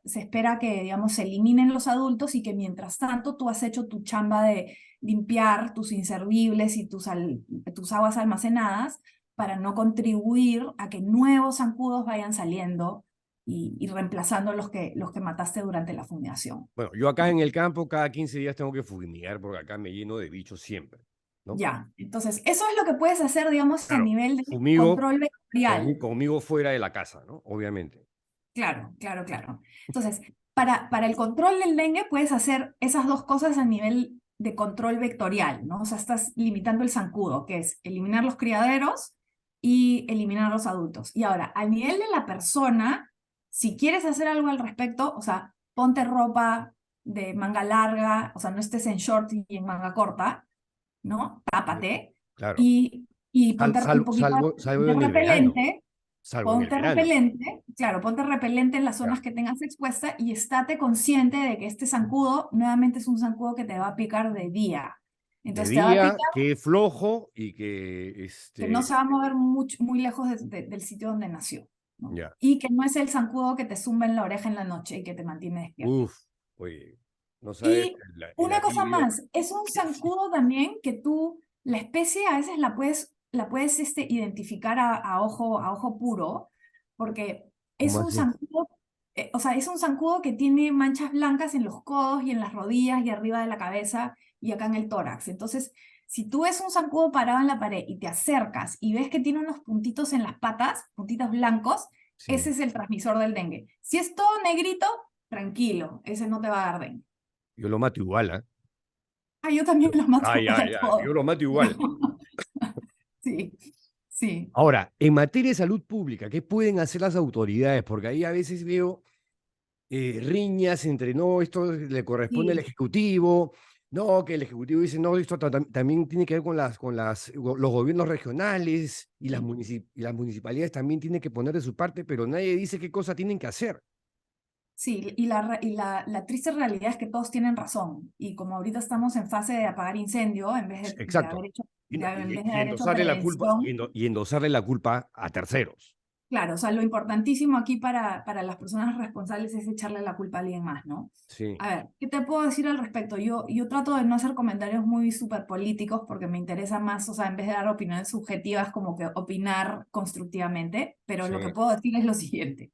Speaker 7: que, digamos, se eliminen los adultos y que mientras tanto tú has hecho tu chamba de limpiar tus inservibles y tus aguas almacenadas para no contribuir a que nuevos zancudos vayan saliendo y reemplazando los que mataste durante la fumigación.
Speaker 6: Bueno, yo acá
Speaker 7: ¿No?
Speaker 6: en el campo cada 15 días tengo que fumigar porque acá me lleno de bichos siempre, ¿no?
Speaker 7: Ya, entonces eso es lo que puedes hacer, digamos, a
Speaker 6: Claro,
Speaker 7: nivel de
Speaker 6: fumigo
Speaker 7: control vectorial.
Speaker 6: conmigo fuera de la casa, ¿no? Obviamente.
Speaker 7: Claro, claro, claro. Entonces, para el control del dengue puedes hacer esas dos cosas a nivel de control vectorial, ¿no? O sea, estás limitando el zancudo, que es eliminar los criaderos y eliminar los adultos. Y ahora, a nivel de la persona, si quieres hacer algo al respecto, o sea, ponte ropa de manga larga, o sea, no estés en short y en manga corta, ¿no? Tápate
Speaker 6: Claro.
Speaker 7: y ponte un poquito
Speaker 6: Salvo
Speaker 7: de
Speaker 6: en el verano.
Speaker 7: repelente.
Speaker 6: Salvo en el
Speaker 7: Ponte
Speaker 6: verano.
Speaker 7: repelente, claro, ponte repelente en las
Speaker 6: Ya.
Speaker 7: zonas que tengas expuesta y estate consciente de que este zancudo nuevamente es un zancudo que te va a picar de día.
Speaker 6: De
Speaker 7: Entonces te va a
Speaker 6: día,
Speaker 7: picar
Speaker 6: que es flojo y
Speaker 7: que no se va a mover muy lejos del sitio donde nació, ¿no?
Speaker 6: ya.
Speaker 7: Y que no es el zancudo que te zumba en la oreja en la noche y que te mantiene despierto.
Speaker 6: Uf, oye, no sabes
Speaker 7: Y
Speaker 6: el
Speaker 7: una cosa
Speaker 6: alivio.
Speaker 7: más, es un zancudo también que tú, la especie a veces la puedes identificar a ojo puro, porque es
Speaker 6: ¿Cómo
Speaker 7: un
Speaker 6: así?
Speaker 7: zancudo, o sea, es un zancudo que tiene manchas blancas en los codos y en las rodillas y arriba de la cabeza y acá en el tórax. Entonces, si tú ves un zancudo parado en la pared y te acercas y ves que tiene unos puntitos en las patas, puntitos blancos,
Speaker 6: Sí.
Speaker 7: ese es el transmisor del dengue. Si es todo negrito, tranquilo, ese no te va a dar dengue.
Speaker 6: Yo lo mato igual, ¿ah?
Speaker 7: Ah, yo también los mato
Speaker 6: Ah, ya,
Speaker 7: para
Speaker 6: ya.
Speaker 7: todo.
Speaker 6: Yo lo mato igual.
Speaker 7: Sí, Sí.
Speaker 6: Ahora, en materia de salud pública, ¿qué pueden hacer las autoridades? Porque ahí a veces veo riñas entre, no, esto le corresponde al
Speaker 7: Sí.
Speaker 6: Ejecutivo, no, que el Ejecutivo dice, no, esto también tiene que ver con los gobiernos regionales y las,
Speaker 7: Sí.
Speaker 6: y las municipalidades también tienen que poner de su parte, pero nadie dice qué cosa tienen que hacer.
Speaker 7: Sí, la triste realidad es que todos tienen razón. Y como ahorita estamos en fase de apagar incendio, en vez de haber
Speaker 6: Exacto.
Speaker 7: hecho,
Speaker 6: Y, no-
Speaker 7: en vez de
Speaker 6: y
Speaker 7: haber hecho
Speaker 6: endosarle la culpa,
Speaker 7: prevención,
Speaker 6: y endosarle la culpa a terceros.
Speaker 7: claro, o sea, lo importantísimo aquí para las personas responsables es echarle la culpa a alguien más, ¿no?
Speaker 6: Sí,
Speaker 7: A ver, ¿qué te puedo decir al respecto? Yo trato de no hacer comentarios muy súper políticos porque me interesa más, o sea, en vez de dar opiniones subjetivas, como que opinar constructivamente, pero
Speaker 6: sí,
Speaker 7: lo que puedo decir es lo siguiente.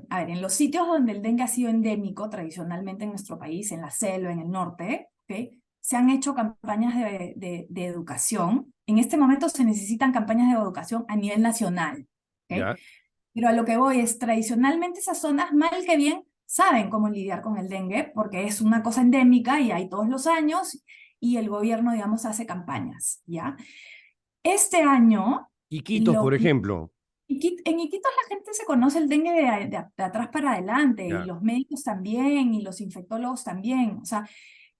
Speaker 7: A ver, en los sitios donde el dengue ha sido endémico tradicionalmente en nuestro país, en la selva, en el norte, ¿ok? Se han hecho campañas de educación. En este momento se necesitan campañas de educación a nivel nacional, ¿ok?
Speaker 6: ya.
Speaker 7: Pero a lo que voy es, tradicionalmente esas zonas, mal que bien, saben cómo lidiar con el dengue, porque es una cosa endémica y hay todos los años, y el gobierno, digamos, hace campañas, ¿ya? Este año,
Speaker 6: Iquitos,
Speaker 7: lo
Speaker 6: por ejemplo.
Speaker 7: En Iquitos la gente se conoce el dengue de atrás para adelante, y
Speaker 6: Ya.
Speaker 7: los médicos también, y los infectólogos también. O sea,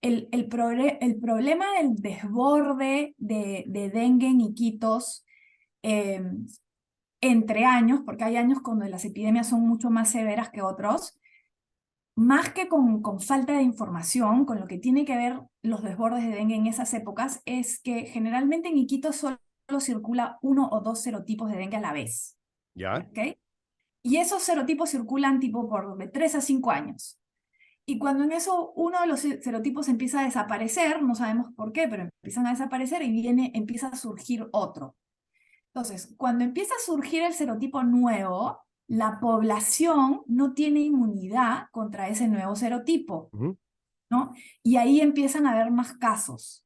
Speaker 7: el problema del desborde de dengue en Iquitos eh, entre años, porque hay años cuando las epidemias son mucho más severas que otros, más que con falta de información, con lo que tiene que ver los desbordes de dengue en esas épocas, es que generalmente en Iquitos solo circula 1 o 2 serotipos de dengue a la vez.
Speaker 6: Ya.
Speaker 7: ¿Ok? Y esos serotipos circulan tipo por de 3 a 5 años. Y cuando en eso uno de los serotipos empieza a desaparecer, no sabemos por qué, pero empiezan a desaparecer y empieza a surgir otro. Entonces, cuando empieza a surgir el serotipo nuevo, la población no tiene inmunidad contra ese nuevo serotipo,
Speaker 6: Ujú.
Speaker 7: ¿no? Y ahí empiezan a haber más casos.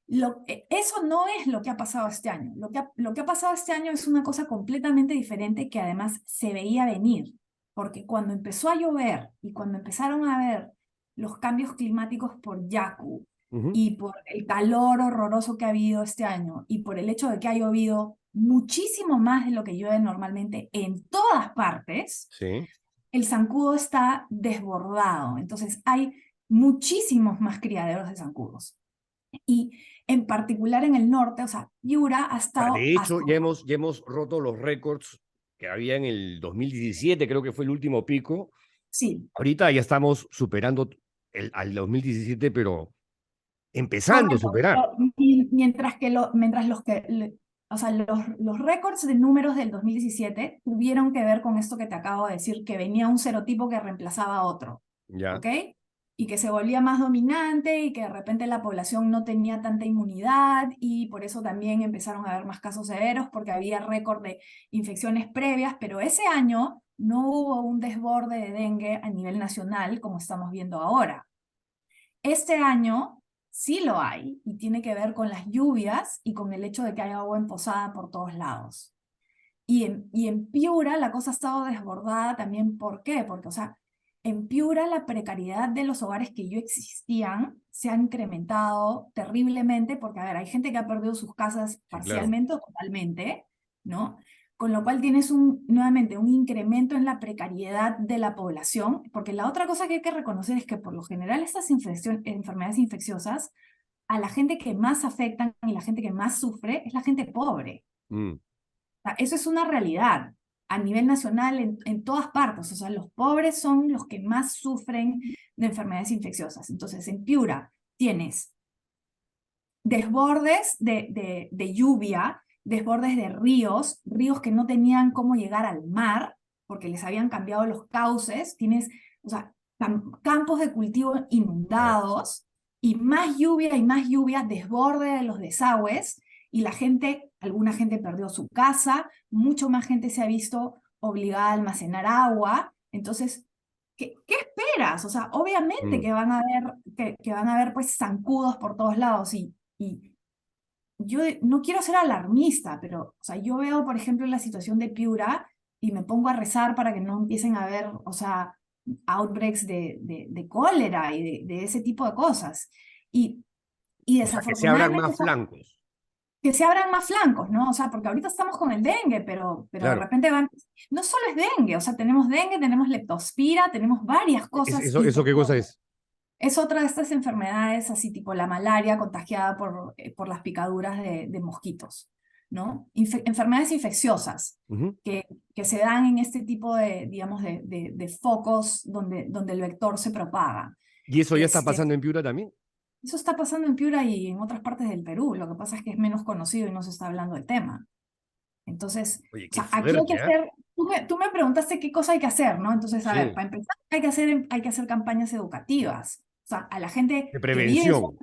Speaker 7: Eso no es lo que ha pasado este año. Lo que ha pasado este año es una cosa completamente diferente que además se veía venir, porque cuando empezó a llover y cuando empezaron a ver los cambios climáticos por Yaku
Speaker 6: Ujú.
Speaker 7: y por el calor horroroso que ha habido este año y por el hecho de que ha llovido muchísimo más de lo que llueve normalmente en todas partes,
Speaker 6: Sí.
Speaker 7: el zancudo está desbordado. Entonces hay muchísimos más criaderos de zancudos. Y en particular en el norte, o sea, Piura ha
Speaker 6: O sea,
Speaker 7: estado
Speaker 6: de hecho,
Speaker 7: hasta...
Speaker 6: ya hemos roto los récords que había en el 2017, creo que fue el último pico.
Speaker 7: Sí,
Speaker 6: Ahorita ya estamos superando al 2017, pero empezando a
Speaker 7: correcto.
Speaker 6: superar.
Speaker 7: Pero mientras o sea, los récords de números del 2017 tuvieron que ver con esto que te acabo de decir, que venía un serotipo que reemplazaba a otro,
Speaker 6: Ya.
Speaker 7: ¿ok? Y que se volvía más dominante y que de repente la población no tenía tanta inmunidad y por eso también empezaron a haber más casos severos porque había récord de infecciones previas, pero ese año no hubo un desborde de dengue a nivel nacional como estamos viendo ahora. Este año sí lo hay y tiene que ver con las lluvias y con el hecho de que hay agua emposada por todos lados. Y en Piura la cosa ha estado desbordada también. ¿Por qué? Porque, o sea, en Piura la precariedad de los hogares que ya existían se ha incrementado terriblemente porque, a ver, hay gente que ha perdido sus casas
Speaker 6: Sí, claro.
Speaker 7: parcialmente o totalmente, ¿no? Con lo cual tienes nuevamente un incremento en la precariedad de la población, porque la otra cosa que hay que reconocer es que por lo general estas enfermedades infecciosas, a la gente que más afectan y la gente que más sufre es la gente pobre.
Speaker 6: Mm.
Speaker 7: Sea, eso es una realidad a nivel nacional en todas partes. O sea, los pobres son los que más sufren de enfermedades infecciosas. Entonces, en Piura tienes desbordes de lluvia, desbordes de ríos, ríos que no tenían cómo llegar al mar porque les habían cambiado los cauces. Tienes, o sea, campos de cultivo
Speaker 6: Ah.
Speaker 7: inundados y más lluvia, desborde de los desagües y la gente, alguna gente perdió su casa, mucho más gente se ha visto obligada a almacenar agua. Entonces, ¿qué esperas? O sea, obviamente
Speaker 6: Mm.
Speaker 7: que van a haber, que van a haber pues zancudos por todos lados y yo no quiero ser alarmista, pero o sea, yo veo, por ejemplo, la situación de Piura y me pongo a rezar para que no empiecen a haber, o sea, outbreaks de cólera y de ese tipo de cosas. Y
Speaker 6: O sea, que se abran
Speaker 7: desafortunadamente
Speaker 6: más flancos.
Speaker 7: que se abran más flancos, ¿no? O sea, porque ahorita estamos con el dengue, pero de
Speaker 6: Claro.
Speaker 7: repente van, no solo es dengue, o sea, tenemos dengue, tenemos leptospira, tenemos varias cosas.
Speaker 6: ¿Eso qué cosa es?
Speaker 7: Es otra de estas enfermedades, así tipo la malaria contagiada por las picaduras de mosquitos, ¿no? Enfermedades infecciosas
Speaker 6: Ujú.
Speaker 7: que se dan en este tipo de, digamos, de focos donde el vector se propaga.
Speaker 6: ¿Y eso ya está
Speaker 7: Este,
Speaker 6: pasando en Piura también?
Speaker 7: Eso está pasando en Piura y en otras partes del Perú. Lo que pasa es que es menos conocido y no se está hablando del tema. Entonces,
Speaker 6: Oye,
Speaker 7: o
Speaker 6: qué
Speaker 7: sea, aquí hay que
Speaker 6: fuerte, ¿ah?
Speaker 7: hacer, tú me preguntaste qué cosa hay que hacer, ¿no? Entonces, a ver,
Speaker 6: Sí,
Speaker 7: para empezar, hay que hacer campañas educativas. O sea, a la gente
Speaker 6: de
Speaker 7: que vive en
Speaker 6: prevención,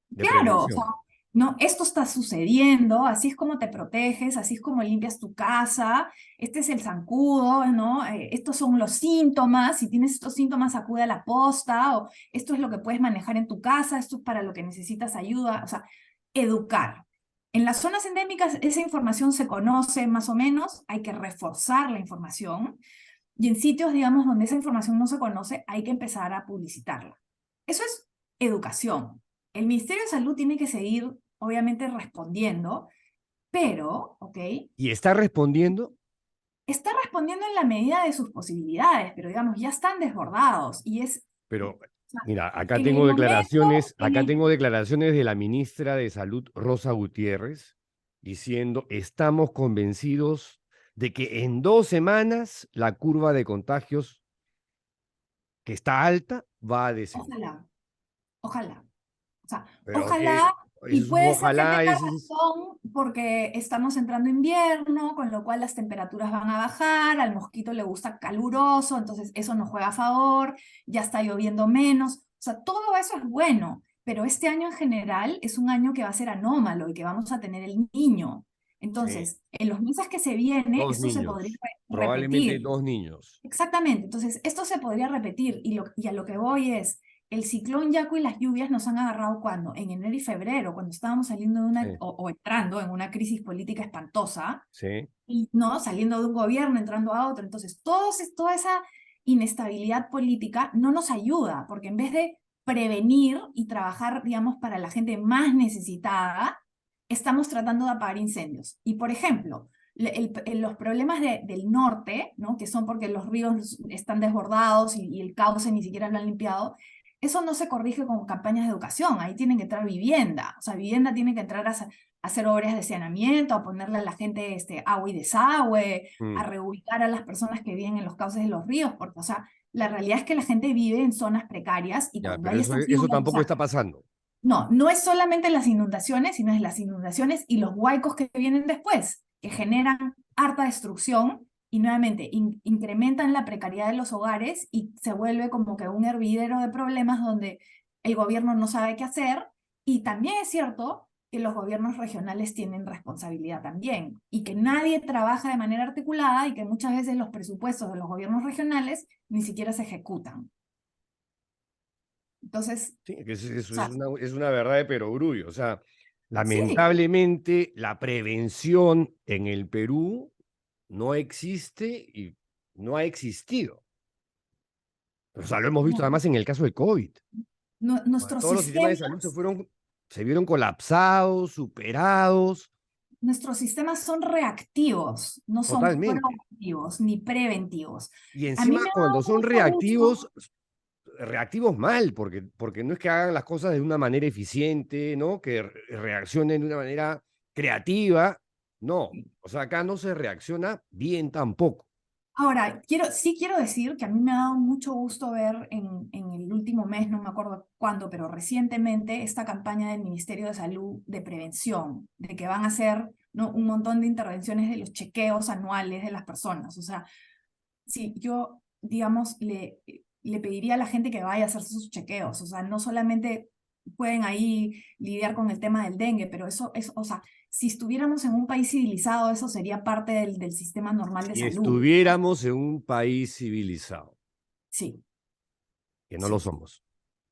Speaker 6: de
Speaker 7: claro, o sea,
Speaker 6: prevención.
Speaker 7: no, esto está sucediendo, así es como te proteges, así es como limpias tu casa, este es el zancudo, ¿no? Estos son los síntomas, si tienes estos síntomas acude a la posta, o esto es lo que puedes manejar en tu casa, esto es para lo que necesitas ayuda, o sea, educar. En las zonas endémicas esa información se conoce más o menos, hay que reforzar la información, y en sitios, digamos, donde esa información no se conoce, hay que empezar a publicitarla. Eso es educación. El Ministerio de Salud tiene que seguir, obviamente, respondiendo, pero, ¿ok?
Speaker 6: ¿Y está respondiendo?
Speaker 7: Está respondiendo en la medida de sus posibilidades, pero digamos, ya están desbordados. Y es,
Speaker 6: Pero,
Speaker 7: o sea,
Speaker 6: mira,
Speaker 7: en el momento,
Speaker 6: acá tengo declaraciones de la ministra de Salud, Rosa Gutiérrez, diciendo, estamos convencidos de que en 2 semanas la curva de contagios, que está alta, va a descender.
Speaker 7: ojalá, ojalá. O sea,
Speaker 6: Pero que
Speaker 7: ojalá, y
Speaker 6: es un
Speaker 7: puede ser que
Speaker 6: ojalá,
Speaker 7: tenga razón porque estamos entrando invierno, con lo cual las temperaturas van a bajar, al mosquito le gusta caluroso, entonces eso nos juega a favor, ya está lloviendo menos, o sea, todo eso es bueno, pero este año en general es un año que va a ser anómalo y que vamos a tener el niño.
Speaker 6: sí,
Speaker 7: Entonces, en los meses que se viene,
Speaker 6: dos
Speaker 7: esto se podría
Speaker 6: niños, probablemente
Speaker 7: repetir.
Speaker 6: 2 niños.
Speaker 7: Exactamente, entonces esto se podría repetir y a lo que voy es, el ciclón Yaku y las lluvias nos han agarrado cuando, en enero y febrero, cuando estábamos saliendo de una,
Speaker 6: Sí,
Speaker 7: o entrando en una crisis política espantosa,
Speaker 6: sí.
Speaker 7: y no, saliendo de un gobierno, entrando a otro, entonces toda esa inestabilidad política no nos ayuda, porque en vez de prevenir y trabajar, digamos, para la gente más necesitada, estamos tratando de apagar incendios. Y por ejemplo, los problemas del norte, ¿no? Que son porque los ríos están desbordados y el cauce ni siquiera lo han limpiado, eso no se corrige con campañas de educación, ahí tienen que entrar vivienda, o sea, vivienda tiene que entrar a hacer obras de saneamiento, a ponerle a la gente agua y desagüe, a
Speaker 6: Mm.
Speaker 7: reubicar a las personas que viven en los cauces de los ríos, porque, o sea, la realidad es que la gente vive en zonas precarias y
Speaker 6: Ya,
Speaker 7: cuando
Speaker 6: pero
Speaker 7: hay
Speaker 6: eso
Speaker 7: estaciones, o
Speaker 6: tampoco
Speaker 7: sea,
Speaker 6: está pasando.
Speaker 7: no, no es solamente las inundaciones, sino es las inundaciones y los huaicos que vienen después, que generan harta destrucción y nuevamente incrementan la precariedad de los hogares y se vuelve como que un hervidero de problemas donde el gobierno no sabe qué hacer. Y también es cierto que los gobiernos regionales tienen responsabilidad también y que nadie trabaja de manera articulada y que muchas veces los presupuestos de los gobiernos regionales ni siquiera se ejecutan. Entonces,
Speaker 6: Sí, que
Speaker 7: o sea,
Speaker 6: es una verdad de perogrullo. O sea,
Speaker 7: sí.
Speaker 6: lamentablemente la prevención en el Perú no existe y no ha existido. O sea, lo hemos visto
Speaker 7: No,
Speaker 6: además en el caso de COVID.
Speaker 7: nuestros
Speaker 6: Todos los sistemas de
Speaker 7: sistemas,
Speaker 6: salud se vieron colapsados, superados,
Speaker 7: nuestros sistemas son reactivos, no son
Speaker 6: totalmente.
Speaker 7: proactivos ni preventivos.
Speaker 6: Y
Speaker 7: A mí
Speaker 6: encima
Speaker 7: me ha
Speaker 6: cuando
Speaker 7: dado
Speaker 6: son
Speaker 7: mucho
Speaker 6: reactivos,
Speaker 7: gusto.
Speaker 6: reactivos mal, porque no es que hagan las cosas de una manera eficiente, ¿no? Que reaccionen de una manera creativa. No, o sea, acá no se reacciona bien tampoco.
Speaker 7: Ahora, sí quiero decir que a mí me ha dado mucho gusto ver en el último mes, no me acuerdo cuándo, pero recientemente, esta campaña del Ministerio de Salud de prevención, de que van a hacer, ¿no?, un montón de intervenciones de los chequeos anuales de las personas. O sea, sí, yo, digamos, le pediría a la gente que vaya a hacerse sus chequeos. O sea, no solamente pueden ahí lidiar con el tema del dengue, pero eso es, o sea, si estuviéramos en un país civilizado, eso sería parte del sistema normal de
Speaker 6: Si
Speaker 7: salud.
Speaker 6: estuviéramos en un país civilizado,
Speaker 7: Sí,
Speaker 6: que no lo
Speaker 7: sí,
Speaker 6: somos.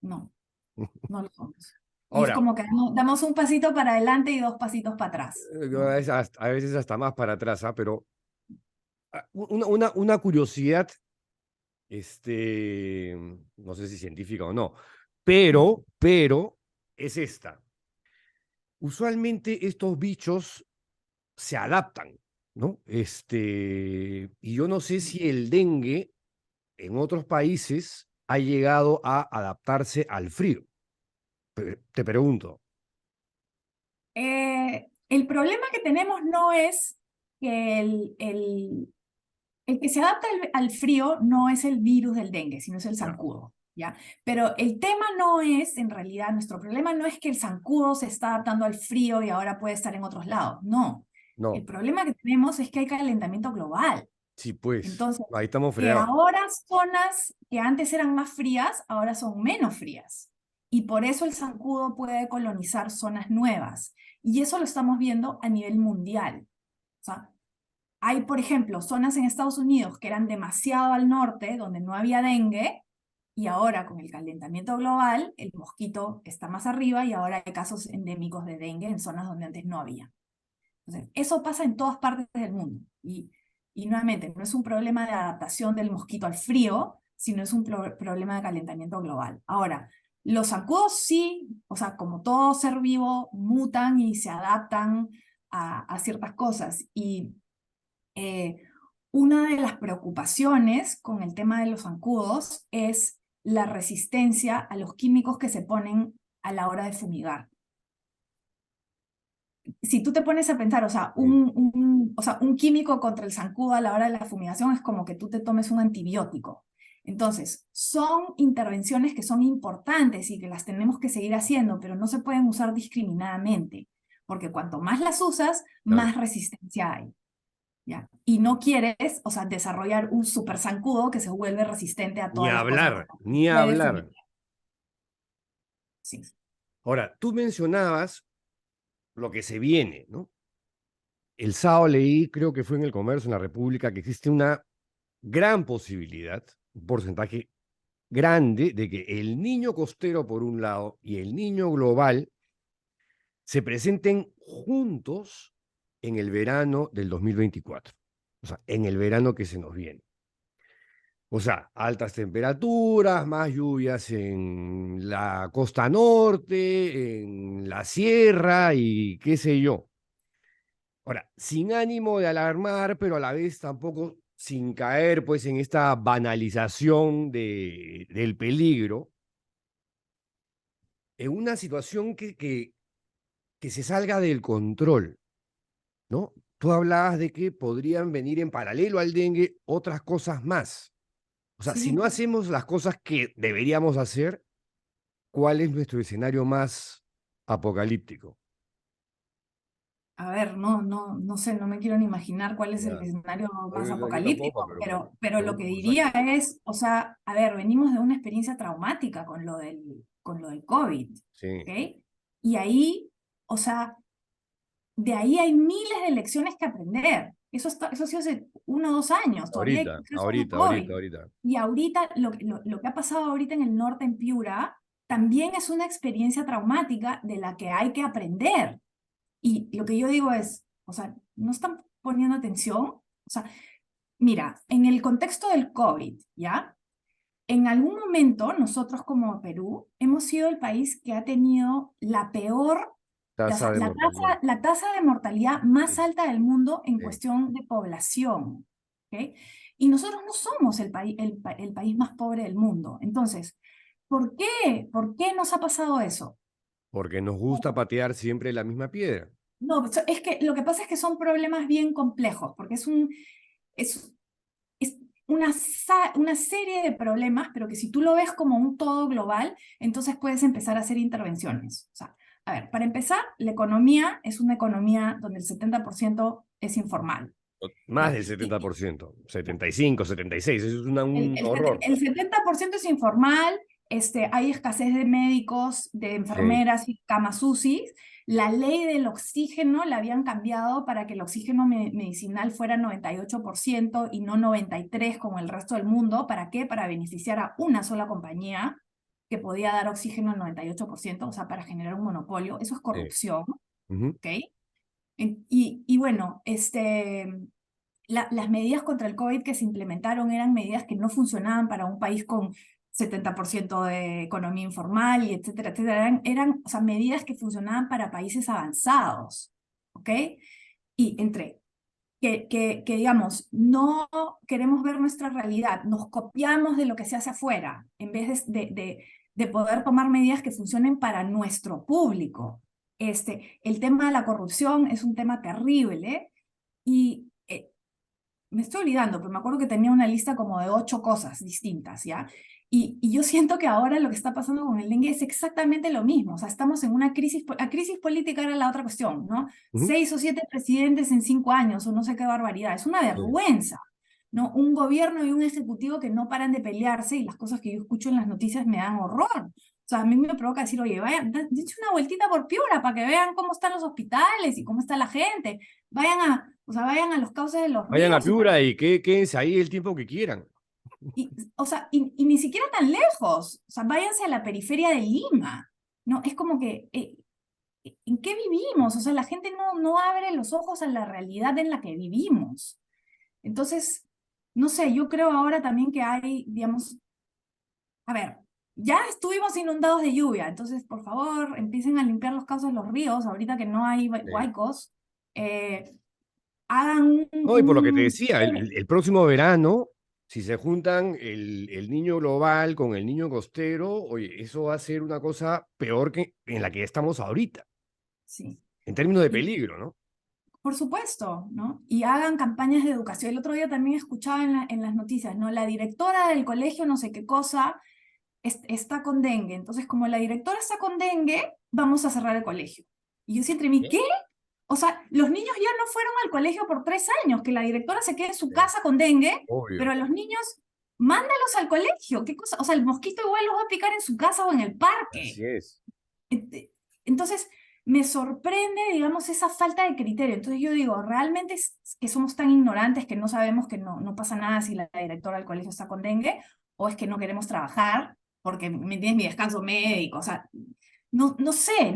Speaker 7: no, no lo somos. Y es
Speaker 6: Ahora,
Speaker 7: como que damos un pasito para adelante y dos pasitos para atrás, ¿no?
Speaker 6: a veces hasta más para atrás, ¿ah? Pero una curiosidad, no sé si científica o no, pero es esta. usualmente estos bichos se adaptan, ¿no? Y yo no sé si el dengue en otros países ha llegado a adaptarse al frío. Te pregunto.
Speaker 7: El problema que tenemos no es que el que se adapta al frío no es el virus del dengue, sino es el
Speaker 6: Ya.
Speaker 7: zancudo, ¿ya? Pero el tema no es, en realidad, nuestro problema no es que el zancudo se está adaptando al frío y ahora puede estar en otros lados, no. El
Speaker 6: No,
Speaker 7: problema que tenemos es que hay calentamiento global.
Speaker 6: sí, pues,
Speaker 7: Entonces,
Speaker 6: ahí estamos
Speaker 7: que
Speaker 6: fregados.
Speaker 7: ahora zonas que antes eran más frías, ahora son menos frías. Y por eso el zancudo puede colonizar zonas nuevas. Y eso lo estamos viendo a nivel mundial. O sea, hay, por ejemplo, zonas en Estados Unidos que eran demasiado al norte, donde no había dengue, y ahora con el calentamiento global, el mosquito está más arriba y ahora hay casos endémicos de dengue en zonas donde antes no había. Entonces, eso pasa en todas partes del mundo. Y nuevamente, no es un problema de adaptación del mosquito al frío, sino es un problema de calentamiento global. Ahora, los zancudos sí, o sea, como todo ser vivo, mutan y se adaptan a ciertas cosas. Y una de las preocupaciones con el tema de los zancudos es la resistencia a los químicos que se ponen a la hora de fumigar. Si tú te pones a pensar, o sea, un químico contra el zancudo a la hora de la fumigación es como que tú te tomes un antibiótico. Entonces, son intervenciones que son importantes y que las tenemos que seguir haciendo, pero no se pueden usar discriminadamente, porque cuanto más las usas,
Speaker 6: Claro.
Speaker 7: más resistencia hay. ¿Ya? Y no quieres, o sea, desarrollar un super zancudo que se vuelve resistente a
Speaker 6: Ni
Speaker 7: todas las cosas.
Speaker 6: hablar, ni
Speaker 7: Puede
Speaker 6: hablar.
Speaker 7: fumigar. Sí.
Speaker 6: Ahora, tú mencionabas lo que se viene, ¿no? El sábado leí, creo que fue en El Comercio, en La República, que existe una gran posibilidad, un porcentaje grande, de que el niño costero por un lado y el niño global se presenten juntos en el verano del 2024. O sea, en el verano que se nos viene. O sea, altas temperaturas, más lluvias en la costa norte, en la sierra y qué sé yo. Ahora, sin ánimo de alarmar, pero a la vez tampoco sin caer pues en esta banalización del peligro, en una situación que se salga del control, ¿no? Tú hablabas de que podrían venir en paralelo al dengue otras cosas más. O sea, si
Speaker 7: Sí.
Speaker 6: no hacemos las cosas que deberíamos hacer, ¿cuál es nuestro escenario más apocalíptico?
Speaker 7: A ver, no sé, no me quiero ni imaginar cuál es el
Speaker 6: Ya.
Speaker 7: escenario más
Speaker 6: Yo tampoco,
Speaker 7: apocalíptico, pero lo que
Speaker 6: pregunto por si
Speaker 7: diría
Speaker 6: acaso.
Speaker 7: es, o sea, a ver, venimos de una experiencia traumática con lo del COVID,
Speaker 6: Sí,
Speaker 7: ¿ok? Y ahí, o sea, de ahí hay miles de lecciones que aprender. Eso ha sido hace 1 o 2 años, todavía hay casos de COVID.
Speaker 6: ahorita.
Speaker 7: Y ahorita, lo que ha pasado ahorita en el norte, en Piura, también es una experiencia traumática de la que hay que aprender. Y lo que yo digo es, o sea, no están poniendo atención. O sea, mira, en el contexto del COVID, ¿ya? En algún momento nosotros como Perú hemos sido el país que ha tenido la peor,
Speaker 6: Tasa de mortalidad.
Speaker 7: la tasa de mortalidad más
Speaker 6: Sí,
Speaker 7: alta del mundo en
Speaker 6: sí.
Speaker 7: cuestión de población, ¿ok? Y nosotros no somos el país más pobre del mundo. Entonces, ¿por qué? ¿Por qué nos ha pasado eso?
Speaker 6: Porque nos gusta patear siempre la misma piedra.
Speaker 7: No, es que lo que pasa es que son problemas bien complejos, porque es, es una serie de problemas, pero que si tú lo ves como un todo global, entonces puedes empezar a hacer intervenciones. O sea, a ver, para empezar, la economía es una economía donde el 70% es informal.
Speaker 6: Más
Speaker 7: ¿Ya?
Speaker 6: del 70%, 75, 76, eso es un
Speaker 7: El
Speaker 6: horror.
Speaker 7: 70% es informal, hay escasez de médicos, de
Speaker 6: Sí,
Speaker 7: enfermeras y camas UCI. La ley del oxígeno la habían cambiado para que el oxígeno medicinal fuera 98% y no 93% como el resto del mundo. ¿Para qué? Para beneficiar a una sola compañía que podía dar oxígeno al 98%, o sea, para generar un monopolio. Eso es
Speaker 6: sí.
Speaker 7: corrupción,
Speaker 6: Ujú.
Speaker 7: ¿ok? Y bueno, las medidas contra el COVID que se implementaron eran medidas que no funcionaban para un país con 70% de economía informal y etcétera, etcétera. O sea, medidas que funcionaban para países avanzados, ¿ok? Y que digamos, no queremos ver nuestra realidad, nos copiamos de lo que se hace afuera, en vez de poder tomar medidas que funcionen para nuestro público. El tema de la corrupción es un tema terrible, y me estoy olvidando, pero me acuerdo que tenía una lista como de 8 cosas distintas, ¿ya? Y yo siento que ahora lo que está pasando con el dengue es exactamente lo mismo. O sea, estamos en una crisis, la crisis política era la otra cuestión, ¿no?
Speaker 6: Ujú.
Speaker 7: 6 o 7 presidentes en 5 años, o no sé qué barbaridad. Es una vergüenza, ¿no? Un gobierno y un ejecutivo que no paran de pelearse, y las cosas que yo escucho en las noticias me dan horror. O sea, a mí me provoca decir, oye, vayan, dense una vueltita por Piura para que vean cómo están los hospitales y cómo está la gente. Vayan a los cauces de los
Speaker 6: Vayan a
Speaker 7: ríos.
Speaker 6: Piura y quédense ahí el tiempo que quieran.
Speaker 7: O sea, y ni siquiera tan lejos. O sea, váyanse a la periferia de Lima, ¿no? Es como que, ¿en qué vivimos? O sea, la gente no abre los ojos a la realidad en la que vivimos. Entonces, no sé, yo creo ahora también que hay, digamos, a ver, ya estuvimos inundados de lluvia, entonces, por favor, empiecen a limpiar los cauces de los ríos, ahorita que no hay huaicos, hagan
Speaker 6: No, y por lo que te decía, el próximo verano, si se juntan el niño global con el niño costero, oye, eso va a ser una cosa peor que en la que estamos ahorita,
Speaker 7: Sí.
Speaker 6: en términos de peligro, ¿no?
Speaker 7: Por supuesto, ¿no? Y hagan campañas de educación. El otro día también escuchaba en las noticias, ¿no? La directora del colegio no sé qué cosa está con dengue. Entonces, como la directora está con dengue, vamos a cerrar el colegio. Y yo siempre me, ¿qué? O sea, los niños ya no fueron al colegio por 3 años, que la directora se quede en su casa con dengue,
Speaker 6: Obvio.
Speaker 7: pero a los niños, mándalos al colegio. ¿Qué cosa? O sea, el mosquito igual los va a picar en su casa o en el parque.
Speaker 6: Así es.
Speaker 7: Entonces, me sorprende, digamos, esa falta de criterio. Entonces yo digo, ¿realmente es que somos tan ignorantes que no sabemos que no pasa nada si la directora del colegio está con dengue? ¿O es que no queremos trabajar porque me tienes mi descanso médico? O sea, no sé,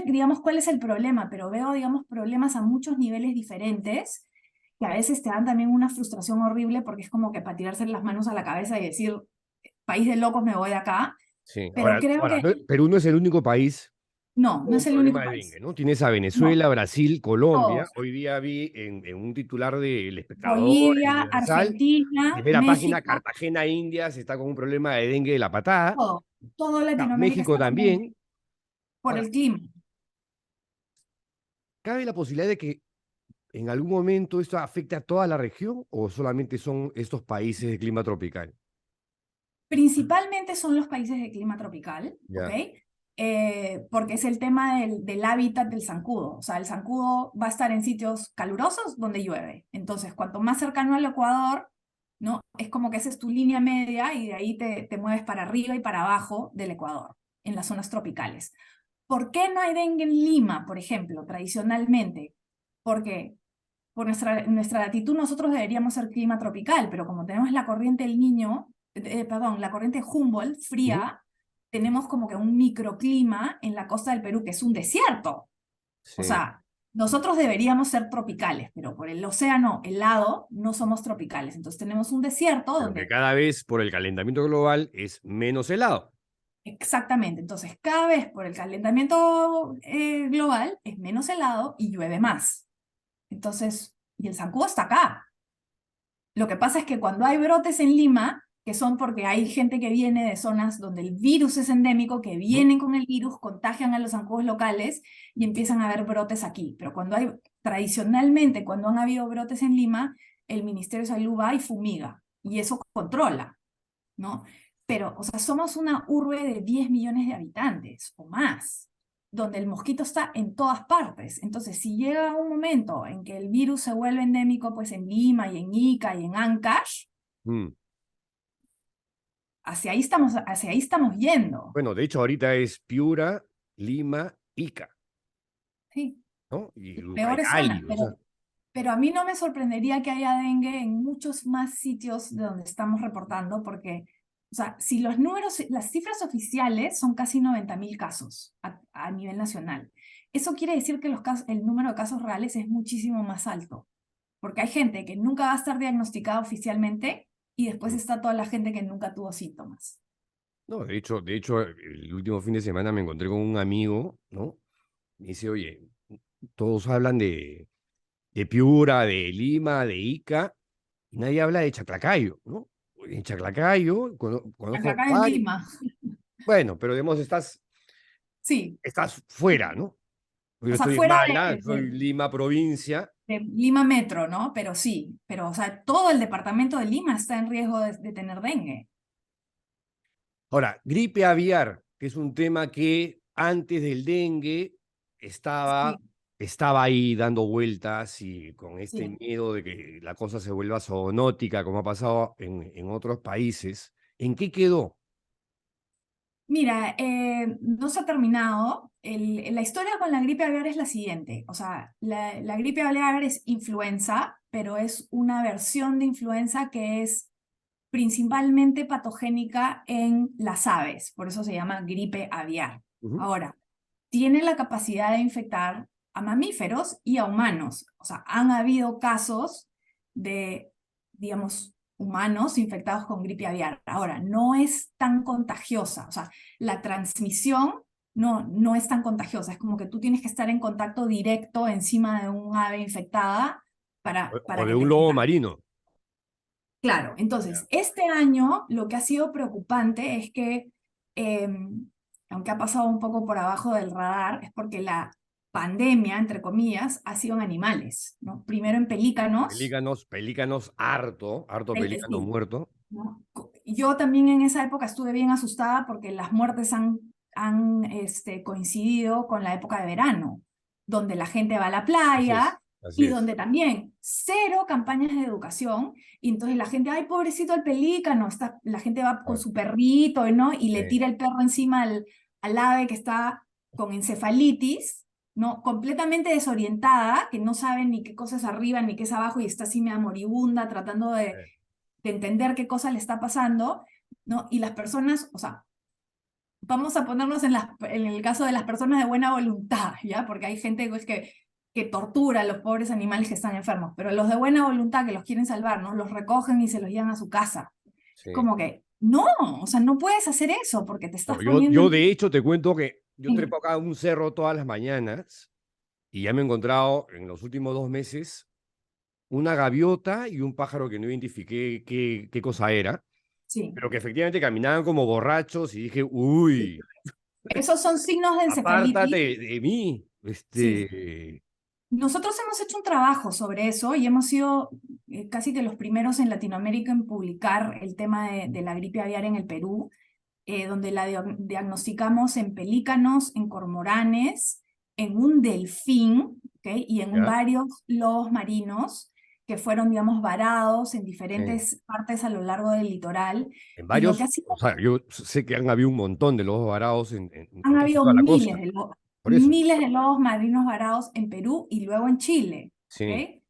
Speaker 7: digamos, cuál es el problema, pero veo, digamos, problemas a muchos niveles diferentes, que a veces te dan también una frustración horrible, porque es como que para tirarse las manos a la cabeza y decir, país de locos, me voy de acá.
Speaker 6: Sí.
Speaker 7: Pero creo
Speaker 6: Ahora,
Speaker 7: que
Speaker 6: Perú no es el único país
Speaker 7: no
Speaker 6: con
Speaker 7: es el
Speaker 6: problema
Speaker 7: único
Speaker 6: de
Speaker 7: país.
Speaker 6: dengue, ¿no? Tienes a
Speaker 7: No,
Speaker 6: Venezuela, Brasil, Colombia.
Speaker 7: todos.
Speaker 6: Hoy día vi en un titular de El Espectador, El
Speaker 7: Bolivia,
Speaker 6: Universal,
Speaker 7: Argentina,
Speaker 6: primera página,
Speaker 7: México,
Speaker 6: Cartagena, Indias, está con un problema de dengue de la patada.
Speaker 7: todo
Speaker 6: Ah,
Speaker 7: Latinoamérica
Speaker 6: México
Speaker 7: está con dengue
Speaker 6: también.
Speaker 7: por
Speaker 6: Ahora,
Speaker 7: el clima.
Speaker 6: ¿cabe la posibilidad de que en algún momento esto afecte a toda la región o solamente son estos países de clima tropical?
Speaker 7: Principalmente son los países de clima tropical, ¿ok?
Speaker 6: Ya.
Speaker 7: Porque es el tema del hábitat del zancudo. O sea, el zancudo va a estar en sitios calurosos donde llueve. Entonces, cuanto más cercano al Ecuador, ¿no? Es como que esa es tu línea media y de ahí te mueves para arriba y para abajo del Ecuador, en las zonas tropicales. ¿Por qué no hay dengue en Lima, por ejemplo, tradicionalmente? Porque por nuestra latitud nosotros deberíamos ser clima tropical, pero como tenemos la corriente del Niño, la corriente Humboldt
Speaker 6: Ujú.
Speaker 7: fría, tenemos como que un microclima en la costa del Perú que es un desierto. O
Speaker 6: Sí.
Speaker 7: sea, nosotros deberíamos ser tropicales, pero por el océano helado no somos tropicales. Entonces tenemos un desierto
Speaker 6: Pero que
Speaker 7: donde...
Speaker 6: cada vez por el calentamiento global es menos helado.
Speaker 7: Exactamente, entonces cada vez por el calentamiento global es menos helado y llueve más. Entonces, y el zancudo está acá. Lo que pasa es que cuando hay brotes en Lima, que son porque hay gente que viene de zonas donde el virus es endémico, que vienen con el virus, contagian a los zancudos locales y empiezan a haber brotes aquí. Pero tradicionalmente, cuando han habido brotes en Lima, el Ministerio de Salud va y fumiga, y eso controla, ¿no? Pero, o sea, somos una urbe de 10 millones de habitantes o más, donde el mosquito está en todas partes. Entonces, si llega un momento en que el virus se vuelve endémico, pues en Lima y en Ica y en Ancash,
Speaker 6: Mm.
Speaker 7: hacia ahí estamos yendo.
Speaker 6: Bueno, de hecho ahorita es Piura, Lima, Ica,
Speaker 7: Sí,
Speaker 6: ¿no? Y
Speaker 7: peores zonas,
Speaker 6: Cali, o sea.
Speaker 7: pero a mí no me sorprendería que haya dengue en muchos más sitios de donde estamos reportando, porque, o sea, si las cifras oficiales son casi 90.000 casos a nivel nacional. Eso quiere decir que el número de casos reales es muchísimo más alto, porque hay gente que nunca va a estar diagnosticada oficialmente y después está toda la gente que nunca tuvo síntomas.
Speaker 6: No, de hecho, el último fin de semana me encontré con un amigo, ¿no? Me dice, oye, todos hablan de Piura, de Lima, de Ica, y nadie habla de Chaclacayo, ¿no? En Chaclacayo conozco
Speaker 7: Acá en
Speaker 6: varios.
Speaker 7: Lima,
Speaker 6: Bueno, pero digamos,
Speaker 7: sí.
Speaker 6: estás fuera, ¿no? Yo
Speaker 7: O sea,
Speaker 6: estoy en
Speaker 7: fuera
Speaker 6: Mala, soy Lima provincia.
Speaker 7: de Lima Metro, ¿no? Pero sí, pero o sea, todo el departamento de Lima está en riesgo de tener dengue.
Speaker 6: Ahora, gripe aviar, que es un tema que antes del dengue estaba,
Speaker 7: Sí,
Speaker 6: estaba ahí dando vueltas y con este
Speaker 7: sí.
Speaker 6: miedo de que la cosa se vuelva zoonótica, como ha pasado en otros países. ¿En qué quedó?
Speaker 7: Mira, no se ha terminado. La historia con la gripe aviar es la siguiente. O sea, la gripe aviar es influenza, pero es una versión de influenza que es principalmente patogénica en las aves, por eso se llama gripe aviar.
Speaker 6: Ujú.
Speaker 7: Ahora, tiene la capacidad de infectar a mamíferos y a humanos. O sea, han habido casos de, digamos, humanos infectados con gripe aviar. Ahora, no es tan contagiosa, o sea, la transmisión no es tan contagiosa, es como que tú tienes que estar en contacto directo encima de un ave infectada
Speaker 6: O
Speaker 7: para
Speaker 6: de
Speaker 7: que te
Speaker 6: un lobo
Speaker 7: contagie.
Speaker 6: marino.
Speaker 7: Claro, entonces, este año lo que ha sido preocupante es que, eh, aunque ha pasado un poco por abajo del radar, es porque la pandemia, entre comillas, ha sido en animales, ¿no? Primero en pelícanos,
Speaker 6: Pelícanos harto pelícano
Speaker 7: sí,
Speaker 6: muerto.
Speaker 7: ¿no? Yo también en esa época estuve bien asustada porque las muertes han coincidido con la época de verano, donde la gente va a la
Speaker 6: Así es,
Speaker 7: playa
Speaker 6: así
Speaker 7: y
Speaker 6: es.
Speaker 7: donde también cero campañas de educación, y entonces la gente, ay, pobrecito el pelícano, la gente va con
Speaker 6: Ah,
Speaker 7: su perrito, ¿no? Y le
Speaker 6: sí,
Speaker 7: tira el perro encima al ave que está con encefalitis, ¿no? Completamente desorientada, que no sabe ni qué cosa es arriba ni qué es abajo y está así media moribunda tratando
Speaker 6: sí.
Speaker 7: de entender qué cosa le está pasando, ¿no? Y las personas, o sea, vamos a ponernos en el caso de las personas de buena voluntad, ¿ya? Porque hay gente pues, que tortura a los pobres animales que están enfermos, pero los de buena voluntad que los quieren salvar, ¿no? Los recogen y se los llevan a su casa. Es
Speaker 6: Sí.
Speaker 7: como que, no, o sea, no puedes hacer eso porque te
Speaker 6: No,
Speaker 7: estás poniendo
Speaker 6: yo de hecho te cuento que yo
Speaker 7: en-
Speaker 6: trepo acá a un cerro todas las mañanas y ya me he encontrado en los últimos 2 meses una gaviota y un pájaro que no identifiqué qué cosa era,
Speaker 7: Sí.
Speaker 6: pero que efectivamente caminaban como borrachos y dije, uy,
Speaker 7: Esos son signos de encefalitis.
Speaker 6: apártate de mí.
Speaker 7: Sí. Nosotros hemos hecho un trabajo sobre eso y hemos sido casi que los primeros en Latinoamérica en publicar el tema de la gripe aviar en el Perú, donde la diagnosticamos en pelícanos, en cormoranes, en un delfín, ¿okay? Y en
Speaker 6: ¿Ya?
Speaker 7: varios lobos marinos que fueron, digamos, varados en
Speaker 6: Sí.
Speaker 7: diferentes partes a lo largo del litoral.
Speaker 6: En
Speaker 7: Y lo que
Speaker 6: varios,
Speaker 7: ha sido,
Speaker 6: o sea, yo sé que han habido un montón de lobos varados
Speaker 7: han
Speaker 6: en casi
Speaker 7: habido
Speaker 6: toda la costa, por eso.
Speaker 7: miles de lobos marinos varados en Perú y luego en Chile,
Speaker 6: Sí,
Speaker 7: ¿ok?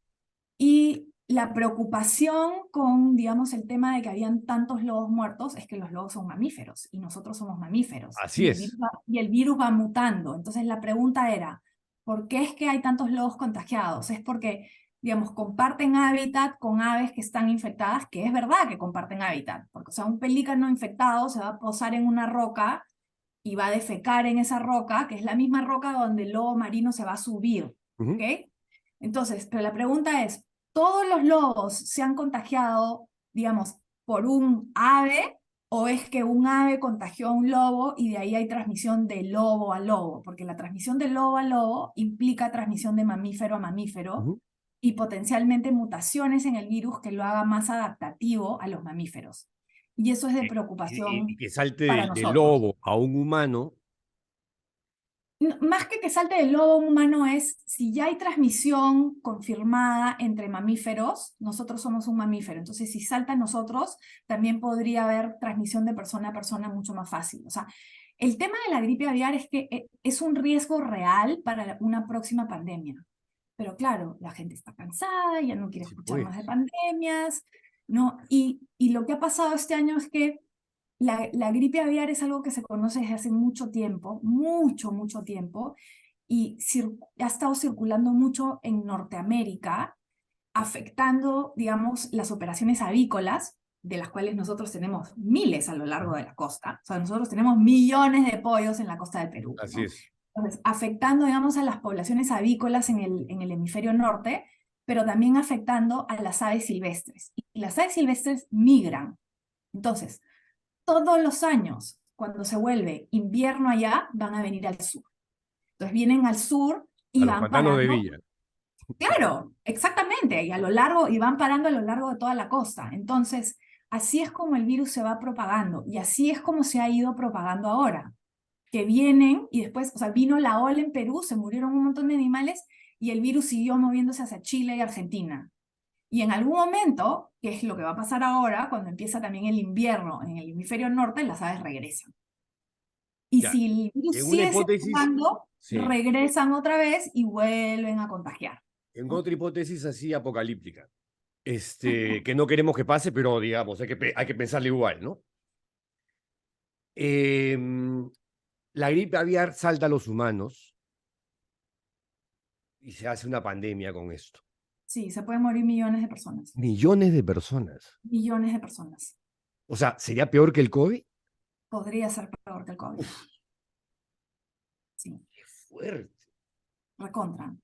Speaker 7: Y la preocupación con, digamos, el tema de que habían tantos lobos muertos es que los lobos son mamíferos y nosotros somos mamíferos
Speaker 6: así es.
Speaker 7: y el virus va mutando. Entonces la pregunta era, ¿por qué es que hay tantos lobos contagiados? Es porque, digamos, comparten hábitat con aves que están infectadas, que es verdad que comparten hábitat, porque, o sea, un pelícano infectado se va a posar en una roca y va a defecar en esa roca, que es la misma roca donde el lobo marino se va a subir, ¿ok?
Speaker 6: Ujú.
Speaker 7: Entonces, pero la pregunta es, ¿todos los lobos se han contagiado, digamos, por un ave o es que un ave contagió a un lobo y de ahí hay transmisión de lobo a lobo? Porque la transmisión de lobo a lobo implica transmisión de mamífero a mamífero
Speaker 6: Ujú.
Speaker 7: y potencialmente mutaciones en el virus que lo haga más adaptativo a los mamíferos. Y eso es de
Speaker 6: Y
Speaker 7: preocupación
Speaker 6: que salte
Speaker 7: para
Speaker 6: del
Speaker 7: nosotros.
Speaker 6: lobo a un humano,
Speaker 7: Más que salte del lobo a un humano es si ya hay transmisión confirmada entre mamíferos, nosotros somos un mamífero, entonces si salta a nosotros, también podría haber transmisión de persona a persona mucho más fácil. O sea, el tema de la gripe aviar es que es un riesgo real para una próxima pandemia. Pero claro, la gente está cansada, ya no quiere
Speaker 6: sí,
Speaker 7: escuchar más de
Speaker 6: pues.
Speaker 7: pandemias, ¿no? Y lo que ha pasado este año es que la gripe aviar es algo que se conoce desde hace mucho tiempo, mucho tiempo, y ha estado circulando mucho en Norteamérica, afectando, digamos, las operaciones avícolas, de las cuales nosotros tenemos miles a lo largo de la costa. O sea, nosotros tenemos millones de pollos en la costa del Perú,
Speaker 6: Así
Speaker 7: ¿no?
Speaker 6: es.
Speaker 7: Entonces, afectando, digamos, a las poblaciones avícolas en el hemisferio norte, pero también afectando a las aves silvestres. Y las aves silvestres migran. Entonces, todos los años, cuando se vuelve invierno allá, van a venir al sur. Entonces vienen al sur y
Speaker 6: A los
Speaker 7: van
Speaker 6: pantanos de
Speaker 7: parando.
Speaker 6: Villa.
Speaker 7: Claro, exactamente, y van parando a lo largo de toda la costa. Entonces, así es como el virus se va propagando, y así es como se ha ido propagando ahora. Que vienen, y después, o sea, vino la ola en Perú, se murieron un montón de animales, y el virus siguió moviéndose hacia Chile y Argentina. Y en algún momento, que es lo que va a pasar ahora, cuando empieza también el invierno en el hemisferio norte, las aves regresan. Y
Speaker 6: Ya,
Speaker 7: si el virus
Speaker 6: en una
Speaker 7: sigue
Speaker 6: hipótesis,
Speaker 7: circulando,
Speaker 6: sí.
Speaker 7: regresan otra vez y vuelven a contagiar.
Speaker 6: En otra hipótesis así apocalíptica, que no queremos que pase, pero digamos, hay que pensarlo igual, ¿no? La gripe aviar salta a los humanos y se hace una pandemia con esto.
Speaker 7: Sí, se pueden morir millones de personas.
Speaker 6: Millones de personas.
Speaker 7: Millones de personas.
Speaker 6: O sea, ¿sería peor que el COVID?
Speaker 7: Podría ser peor que el COVID. Sí,
Speaker 6: ¡Qué fuerte!
Speaker 7: recontra.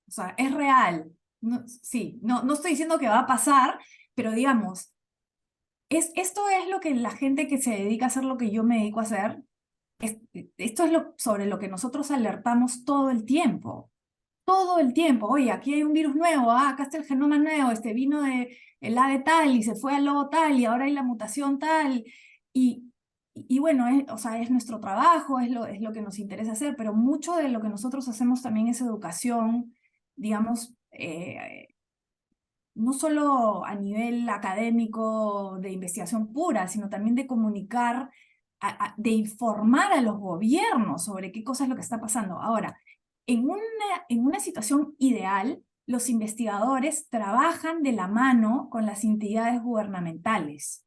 Speaker 7: O sea, es real. No, sí, no estoy diciendo que va a pasar, pero digamos, esto es lo que la gente que se dedica a hacer lo que yo me dedico a hacer, esto es sobre lo que nosotros alertamos todo el tiempo. Todo el tiempo. Oye, aquí hay un virus nuevo, acá está el genoma nuevo, vino de el ave tal y se fue al lobo tal y ahora hay la mutación tal. Y bueno, o sea, es nuestro trabajo, es lo que nos interesa hacer, pero mucho de lo que nosotros hacemos también es educación, digamos, no solo a nivel académico de investigación pura, sino también de comunicar, de informar a los gobiernos sobre qué cosa es lo que está pasando. Ahora, en una situación ideal, los investigadores trabajan de la mano con las entidades gubernamentales,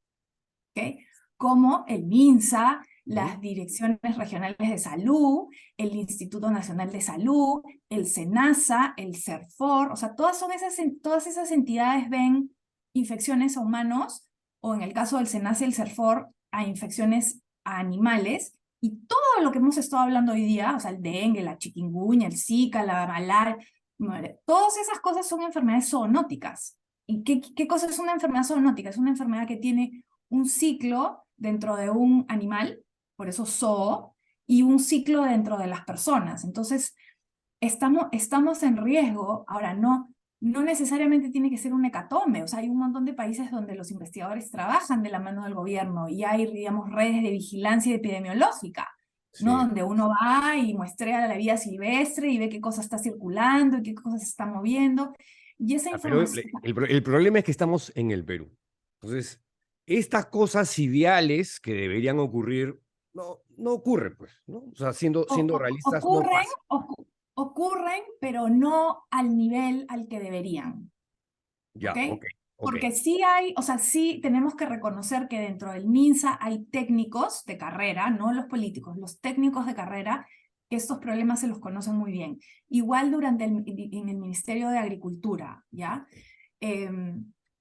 Speaker 7: ¿ok? Como el MINSA, las direcciones regionales de salud, el Instituto Nacional de Salud, el SENASA, el CERFOR, o sea, todas esas entidades ven infecciones a humanos, o en el caso del SENASA y el CERFOR, a infecciones a animales, y todo lo que hemos estado hablando hoy día, o sea, el dengue, la chikungunya, el Zika, la malaria, todas esas cosas son enfermedades zoonóticas. ¿Y qué cosa es una enfermedad zoonótica? Es una enfermedad que tiene un ciclo dentro de un animal, por eso zoo, y un ciclo dentro de las personas. Entonces, estamos en riesgo. Ahora, no necesariamente tiene que ser un hecatombe. O sea, hay un montón de países donde los investigadores trabajan de la mano del gobierno y hay, digamos, redes de vigilancia epidemiológica,
Speaker 6: Sí.
Speaker 7: ¿no? Donde uno va y muestrea la vida silvestre y ve qué cosa está circulando y qué cosas se están moviendo. Y esa
Speaker 6: Pero
Speaker 7: información...
Speaker 6: el problema es que estamos en el Perú. Entonces, estas cosas ideales que deberían ocurrir, no ocurren, pues, ¿no? O sea, siendo realistas, no pasa.
Speaker 7: Ocurren, pero no al nivel al que deberían.
Speaker 6: Ya,
Speaker 7: ¿Ok?
Speaker 6: ok.
Speaker 7: Porque sí hay, o sea, sí tenemos que reconocer que dentro del MINSA hay técnicos de carrera, no los políticos, los técnicos de carrera, que estos problemas se los conocen muy bien. Igual en el Ministerio de Agricultura, ¿ya?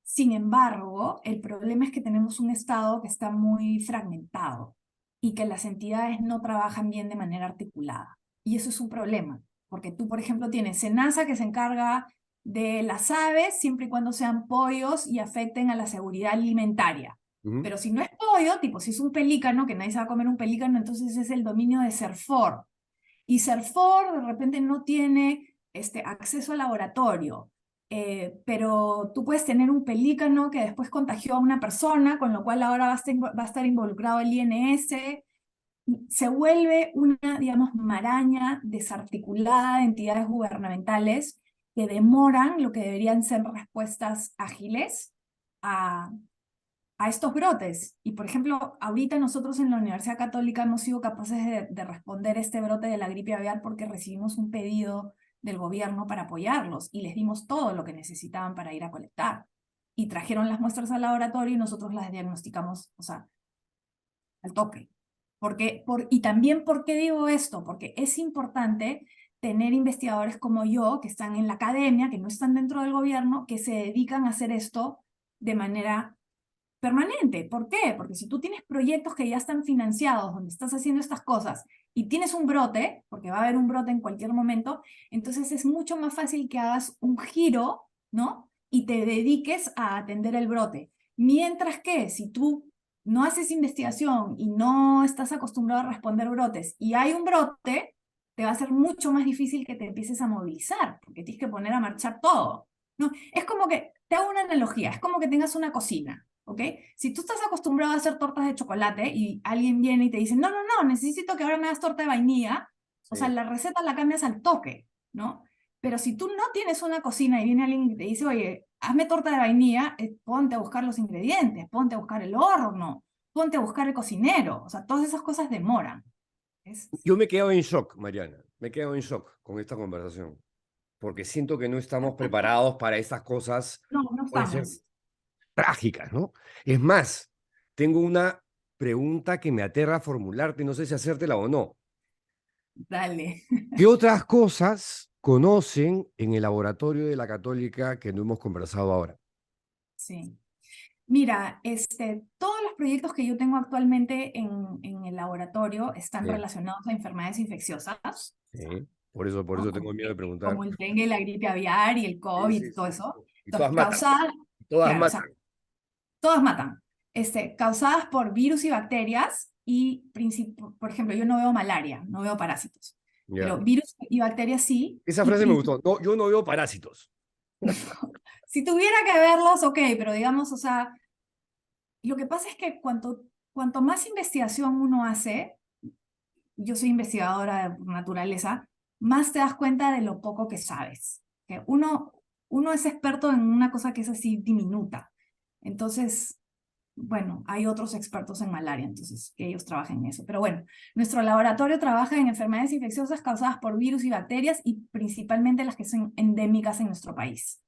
Speaker 7: Sin embargo, el problema es que tenemos un Estado que está muy fragmentado y que las entidades no trabajan bien de manera articulada. Y eso es un problema, porque tú, por ejemplo, tienes SENASA que se encarga de las aves siempre y cuando sean pollos y afecten a la seguridad alimentaria. Pero si no es pollo, tipo si es un pelícano, que nadie se va a comer un pelícano, entonces es el dominio de CERFOR. Y CERFOR de repente no tiene acceso al laboratorio. Pero tú puedes tener un pelícano que después contagió a una persona, con lo cual ahora va a estar involucrado el INS. Se vuelve una, digamos, maraña desarticulada de entidades gubernamentales que demoran lo que deberían ser respuestas ágiles a estos brotes. Y, por ejemplo, ahorita nosotros en la Universidad Católica hemos sido capaces de responder este brote de la gripe aviar porque recibimos un pedido del gobierno para apoyarlos y les dimos todo lo que necesitaban para ir a colectar. Y trajeron las muestras al laboratorio y nosotros las diagnosticamos, o sea, al toque. Y también, ¿por qué digo esto? Porque es importante tener investigadores como yo, que están en la academia, que no están dentro del gobierno, que se dedican a hacer esto de manera permanente. ¿Por qué? Porque si tú tienes proyectos que ya están financiados, donde estás haciendo estas cosas, y tienes un brote, porque va a haber un brote en cualquier momento, entonces es mucho más fácil que hagas un giro, ¿no? Y te dediques a atender el brote. Mientras que si tú no haces investigación y no estás acostumbrado a responder brotes, y hay un brote, te va a ser mucho más difícil que te empieces a movilizar, porque tienes que poner a marchar todo, ¿no? Es como que, te hago una analogía, es como que tengas una cocina, ¿ok? Si tú estás acostumbrado a hacer tortas de chocolate y alguien viene y te dice, no, no, no, necesito que ahora me hagas torta de vainilla, o sea,
Speaker 6: Sí.
Speaker 7: la receta la cambias al toque, ¿no? Pero si tú no tienes una cocina y viene alguien y te dice, oye, hazme torta de vainilla, ponte a buscar los ingredientes, ponte a buscar el horno, ponte a buscar el cocinero, o sea, todas esas cosas demoran.
Speaker 6: Yo me he quedado en shock, Mariana. Me he quedado en shock con esta conversación. Porque siento que no estamos preparados para estas cosas.
Speaker 7: No, no
Speaker 6: Pueden ser
Speaker 7: estamos.
Speaker 6: trágicas, ¿no? Es más, tengo una pregunta que me aterra formularte, no sé si hacértela o no.
Speaker 7: Dale.
Speaker 6: ¿Qué otras cosas conocen en el laboratorio de la Católica que no hemos conversado ahora?
Speaker 7: Sí. Mira, todos los proyectos que yo tengo actualmente en el laboratorio están
Speaker 6: Sí,
Speaker 7: relacionados a enfermedades infecciosas,
Speaker 6: sí. Por eso
Speaker 7: ¿no?
Speaker 6: tengo miedo de preguntar.
Speaker 7: Como el dengue, la gripe aviar y el
Speaker 6: Sí,
Speaker 7: COVID
Speaker 6: sí,
Speaker 7: y todo
Speaker 6: sí.
Speaker 7: eso.
Speaker 6: Y todas
Speaker 7: Entonces,
Speaker 6: matan.
Speaker 7: causadas,
Speaker 6: Todas
Speaker 7: claro, o sea,
Speaker 6: matan.
Speaker 7: todas matan. Causadas por virus y bacterias y, por ejemplo, yo no veo malaria, no veo parásitos,
Speaker 6: Ya.
Speaker 7: pero virus y bacterias sí.
Speaker 6: Esa
Speaker 7: Y
Speaker 6: frase me gustó. No, yo no veo parásitos.
Speaker 7: si tuviera que verlos, ok, pero digamos, o sea, lo que pasa es que cuanto más investigación uno hace, yo soy investigadora de naturaleza, más te das cuenta de lo poco que sabes. Que uno es experto en una cosa que es así diminuta. Entonces, bueno, hay otros expertos en malaria, entonces que ellos trabajen en eso. Pero bueno, nuestro laboratorio trabaja en enfermedades infecciosas causadas por virus y bacterias y principalmente las que son endémicas en nuestro país.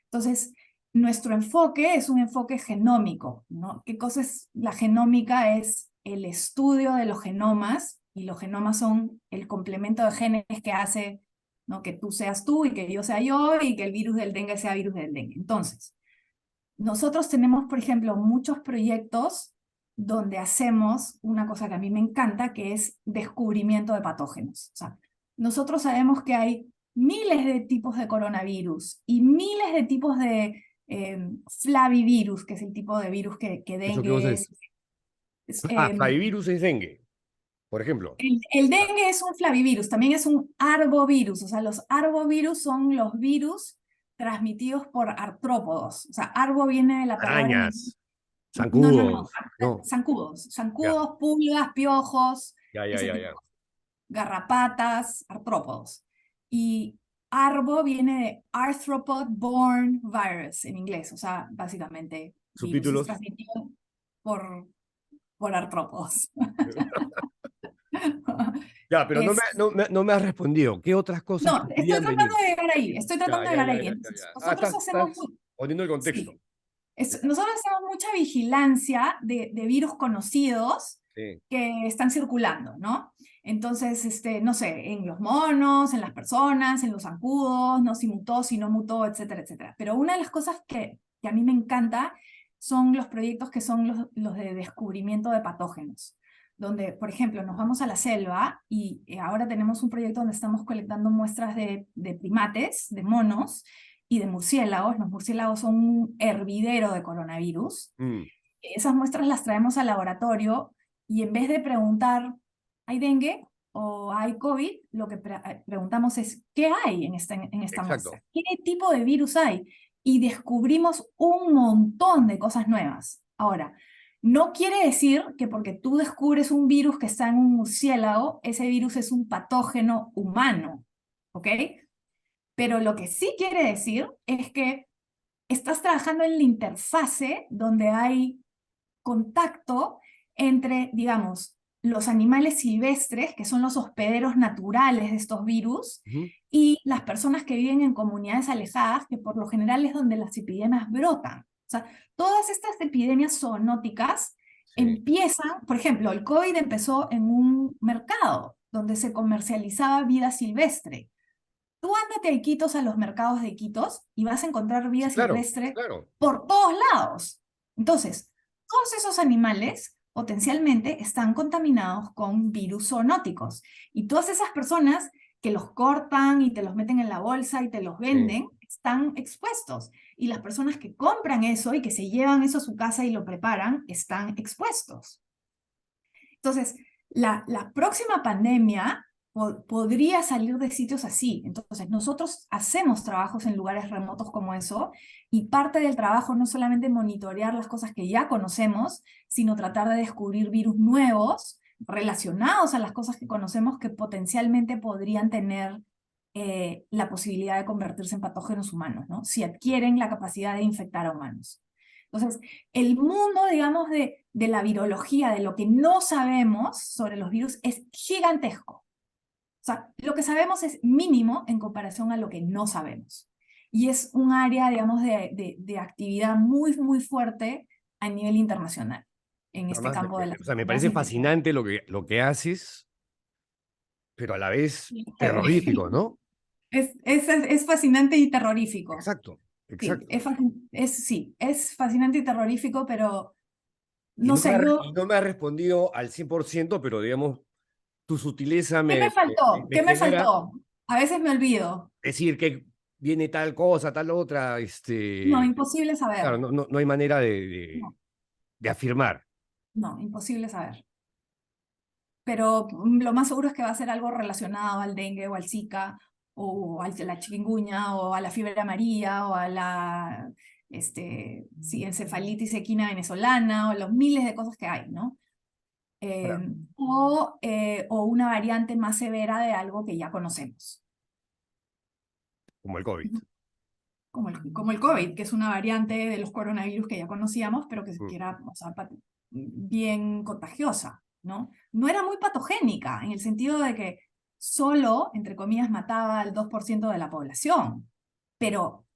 Speaker 7: Entonces, nuestro enfoque es un enfoque genómico, ¿no? ¿Qué cosa es la genómica? Es el estudio de los genomas, y los genomas son el complemento de genes que hace, ¿no? Que tú seas tú y que yo sea yo y que el virus del dengue sea virus del dengue. Entonces, nosotros tenemos, por ejemplo, muchos proyectos donde hacemos una cosa que a mí me encanta, que es descubrimiento de patógenos. O sea, nosotros sabemos que hay miles de tipos de coronavirus y miles de tipos de flavivirus, que es el tipo de virus que
Speaker 6: ¿Eso qué cosa
Speaker 7: dengue
Speaker 6: es?
Speaker 7: es,
Speaker 6: Flavivirus es dengue, por ejemplo.
Speaker 7: el dengue es un flavivirus, también es un arbovirus. O sea, los arbovirus son los virus transmitidos por artrópodos. O sea, arbo viene de la palabra en
Speaker 6: Arañas,
Speaker 7: no, no, no,
Speaker 6: zancudos. No,
Speaker 7: zancudos,
Speaker 6: ya,
Speaker 7: pulgas, piojos,
Speaker 6: ya, ya,
Speaker 7: ese
Speaker 6: ya,
Speaker 7: tipo,
Speaker 6: ya.
Speaker 7: garrapatas, artrópodos. Y arbo viene de arthropod-borne virus en inglés, o sea, básicamente virus es
Speaker 6: Subtítulos.
Speaker 7: transmitido por artrópodos.
Speaker 6: Ya, pero
Speaker 7: Es-
Speaker 6: no me has respondido. ¿Qué otras cosas
Speaker 7: no, estoy
Speaker 6: podrían venir?
Speaker 7: tratando de llegar ahí, estoy
Speaker 6: Ya,
Speaker 7: tratando de
Speaker 6: ya,
Speaker 7: llegar
Speaker 6: ya,
Speaker 7: ahí.
Speaker 6: ya, ya,
Speaker 7: Entonces,
Speaker 6: ya.
Speaker 7: nosotros hacemos,
Speaker 6: Estás poniendo el contexto.
Speaker 7: sí, nosotros hacemos mucha vigilancia de virus conocidos
Speaker 6: Sí.
Speaker 7: que están circulando, ¿no? Entonces, no sé, en los monos, en las personas, en los zancudos, ¿no? Si mutó, si no mutó, etcétera, etcétera. Pero una de las cosas que a mí me encanta son los proyectos que son los de descubrimiento de patógenos, donde, por ejemplo, nos vamos a la selva y ahora tenemos un proyecto donde estamos colectando muestras de primates, de monos y de murciélagos. Los murciélagos son un hervidero de coronavirus.
Speaker 6: Mm,
Speaker 7: Esas muestras las traemos al laboratorio y en vez de preguntar, ¿hay dengue o hay COVID? Lo que preguntamos es, ¿qué hay en esta
Speaker 6: exacto.
Speaker 7: muestra? ¿Qué tipo de virus hay? Y descubrimos un montón de cosas nuevas. Ahora, no quiere decir que porque tú descubres un virus que está en un murciélago, ese virus es un patógeno humano, ¿ok? Pero lo que sí quiere decir es que estás trabajando en la interfase donde hay contacto entre, digamos, los animales silvestres, que son los hospederos naturales de estos virus,
Speaker 6: Ujú.
Speaker 7: y las personas que viven en comunidades alejadas, que por lo general es donde las epidemias brotan. O sea, todas estas epidemias zoonóticas
Speaker 6: Sí.
Speaker 7: empiezan, por ejemplo, el COVID empezó en un mercado donde se comercializaba vida silvestre. Tú ándate a Iquitos, a los mercados de Iquitos, y vas a encontrar vida
Speaker 6: Sí, claro,
Speaker 7: silvestre
Speaker 6: claro.
Speaker 7: por todos lados. Entonces, todos esos animales potencialmente están contaminados con virus zoonóticos. Y todas esas personas que los cortan y te los meten en la bolsa y te los venden, están expuestos. Y las personas que compran eso y que se llevan eso a su casa y lo preparan, están expuestos. Entonces, la próxima pandemia podría salir de sitios así. Entonces, nosotros hacemos trabajos en lugares remotos como eso, y parte del trabajo no solamente monitorear las cosas que ya conocemos, sino tratar de descubrir virus nuevos relacionados a las cosas que conocemos que potencialmente podrían tener la posibilidad de convertirse en patógenos humanos, ¿no? Si adquieren la capacidad de infectar a humanos. Entonces, el mundo, digamos, de la virología, de lo que no sabemos sobre los virus, es gigantesco. O sea, lo que sabemos es mínimo en comparación a lo que no sabemos. Y es un área, digamos, de actividad muy, muy fuerte a nivel internacional en este
Speaker 6: Además,
Speaker 7: campo de
Speaker 6: o sea, me parece fascinante lo que haces, pero a la vez terrorífico, ¿no?
Speaker 7: Es fascinante y terrorífico.
Speaker 6: Exacto,
Speaker 7: Sí,
Speaker 6: exacto.
Speaker 7: sí, es fascinante y terrorífico, pero
Speaker 6: Y
Speaker 7: no sé,
Speaker 6: y no me ha respondido al 100%, pero digamos, tu sutileza
Speaker 7: ¿qué me faltó?
Speaker 6: me
Speaker 7: ¿Qué me
Speaker 6: genera
Speaker 7: faltó? A veces me olvido.
Speaker 6: decir que viene tal cosa, tal otra,
Speaker 7: No, imposible
Speaker 6: claro,
Speaker 7: saber.
Speaker 6: no hay manera
Speaker 7: No,
Speaker 6: de afirmar.
Speaker 7: no, imposible saber. Pero lo más seguro es que va a ser algo relacionado al dengue o al Zika o a la chikungunya o a la fiebre amarilla o a la sí, encefalitis equina venezolana o los miles de cosas que hay, ¿no?
Speaker 6: Ahora,
Speaker 7: O una variante más severa de algo que ya conocemos,
Speaker 6: como el COVID.
Speaker 7: como el COVID, que es una variante de los coronavirus que ya conocíamos, pero que era, o sea, bien contagiosa, ¿no? No era muy patogénica, en el sentido de que solo, entre comillas, mataba al 2% de la población, pero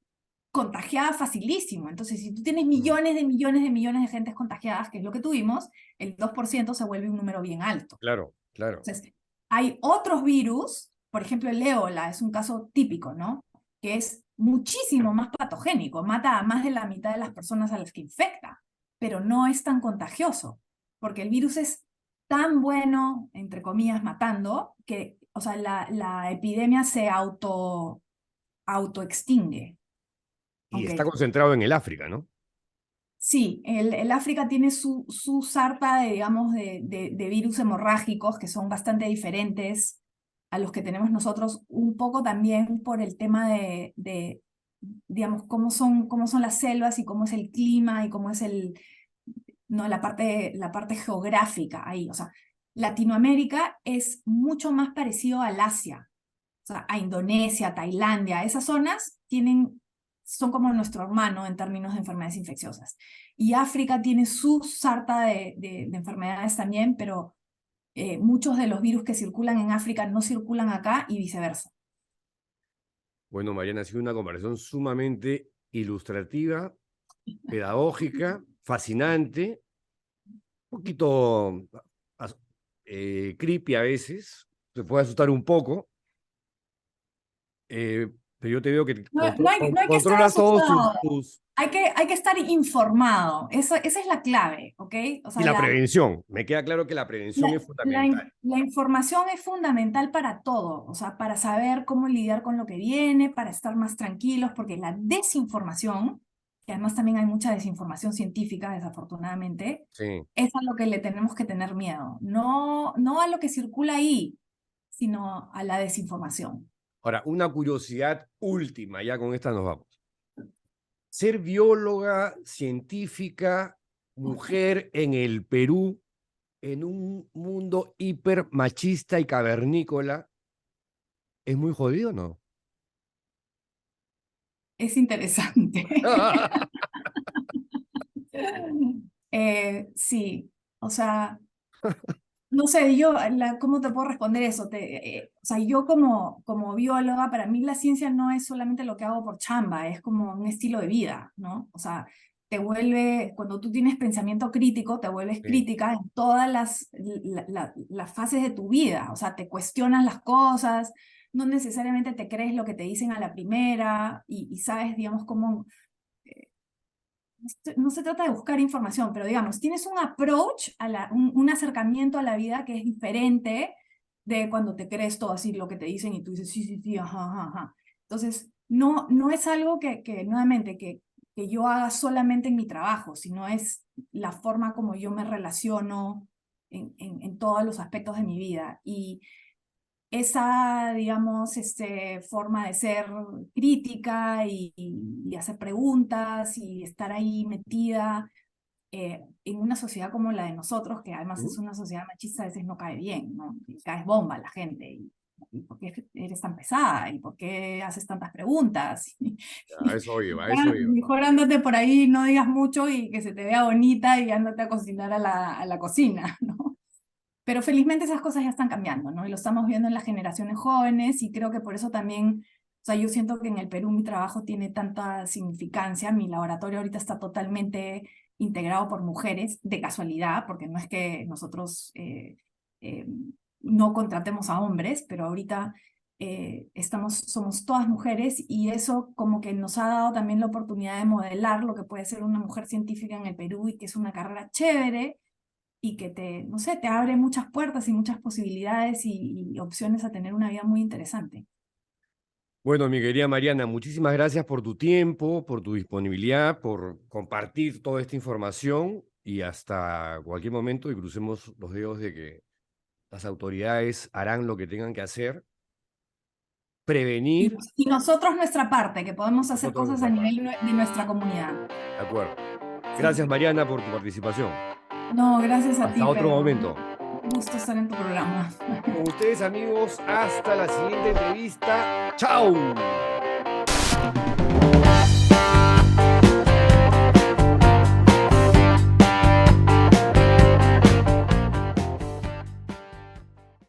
Speaker 7: contagiaba facilísimo. Entonces, si tú tienes millones de millones de millones de gentes contagiadas, que es lo que tuvimos, el 2% se vuelve un número bien alto.
Speaker 6: Claro, claro.
Speaker 7: Entonces, hay otros virus, por ejemplo el ébola es un caso típico, ¿no? Que es muchísimo más patogénico, mata a más de la mitad de las personas a las que infecta, pero no es tan contagioso, porque el virus es tan bueno, entre comillas, matando, que, o sea, la epidemia se autoextingue.
Speaker 6: Y
Speaker 7: Ok.
Speaker 6: está concentrado en el África, ¿no?
Speaker 7: Sí, el África tiene su sarta de, digamos, de virus hemorrágicos que son bastante diferentes a los que tenemos nosotros, un poco también por el tema digamos, cómo son las selvas y cómo es el clima y cómo es no, la parte geográfica ahí. O sea, Latinoamérica es mucho más parecido al Asia, o sea, a Indonesia, Tailandia, esas zonas son como nuestro hermano en términos de enfermedades infecciosas. Y África tiene su sarta de enfermedades también, pero muchos de los virus que circulan en África no circulan acá y viceversa.
Speaker 6: Bueno, Mariana, ha sido una conversación sumamente ilustrativa, pedagógica, fascinante, un poquito creepy a veces, se puede asustar un poco, pero yo te veo que
Speaker 7: No hay que estar
Speaker 6: controlas todos
Speaker 7: asustado.
Speaker 6: tus...
Speaker 7: Hay que estar informado. Esa es la clave, ¿ok? O sea,
Speaker 6: Y la prevención, me queda claro que la prevención es fundamental.
Speaker 7: La información es fundamental para todo, o sea, para saber cómo lidiar con lo que viene, para estar más tranquilos, porque la desinformación, que además también hay mucha desinformación científica, desafortunadamente,
Speaker 6: Sí.
Speaker 7: es a lo que le tenemos que tener miedo. No a lo que circula ahí, sino a la desinformación.
Speaker 6: Ahora, una curiosidad última, ya con esta nos vamos. Ser bióloga, científica, mujer en el Perú, en un mundo hiper machista y cavernícola, ¿es muy jodido, no?
Speaker 7: Es interesante. Sí, o sea, no sé, ¿cómo te puedo responder eso? O sea, yo como bióloga, para mí la ciencia no es solamente lo que hago por chamba, es como un estilo de vida, ¿no? O sea, cuando tú tienes pensamiento crítico, te vuelves
Speaker 6: Sí.
Speaker 7: crítica en todas las fases de tu vida, o sea, te cuestionas las cosas, no necesariamente te crees lo que te dicen a la primera, y sabes, digamos, cómo no se trata de buscar información, pero digamos, tienes un approach, un acercamiento a la vida que es diferente de cuando te crees todo así lo que te dicen y tú dices, sí, sí, sí, ajá, ajá, ajá. Entonces, no es algo nuevamente, que yo haga solamente en mi trabajo, sino es la forma como yo me relaciono en todos los aspectos de mi vida. Y esa, digamos, forma de ser crítica y hacer preguntas y estar ahí metida en una sociedad como la de nosotros, que además es una sociedad machista, a veces no cae bien, ¿no? Y caes bomba a la gente. ¿Y por qué eres tan pesada? ¿Y por qué haces tantas preguntas?
Speaker 6: A eso iba, a eso iba.
Speaker 7: Mejor ándate por ahí, no digas mucho y que se te vea bonita y ándate a cocinar a la cocina, ¿no? Pero felizmente esas cosas ya están cambiando, ¿no? Y lo estamos viendo en las generaciones jóvenes y creo que por eso también, o sea, yo siento que en el Perú mi trabajo tiene tanta significancia, mi laboratorio ahorita está totalmente integrado por mujeres, de casualidad, porque no es que nosotros no contratemos a hombres, pero ahorita somos todas mujeres y eso como que nos ha dado también la oportunidad de modelar lo que puede ser una mujer científica en el Perú y que es una carrera chévere y que no sé, te abre muchas puertas y muchas posibilidades y opciones a tener una vida muy interesante.
Speaker 6: Bueno, mi querida Mariana, muchísimas gracias por tu tiempo, por tu disponibilidad, por compartir toda esta información y hasta cualquier momento y crucemos los dedos de que las autoridades harán lo que tengan que hacer, prevenir.
Speaker 7: Y nosotros nuestra parte, que podemos hacer
Speaker 6: Nosotros
Speaker 7: cosas a
Speaker 6: nuestra
Speaker 7: nivel de nuestra comunidad.
Speaker 6: De acuerdo.
Speaker 7: Sí.
Speaker 6: Gracias, Mariana, por tu participación.
Speaker 7: No, gracias a ti,
Speaker 6: Hasta otro
Speaker 7: Pedro.
Speaker 6: momento.
Speaker 7: Un gusto estar en tu programa.
Speaker 6: Con ustedes, amigos, hasta la siguiente entrevista. ¡Chao!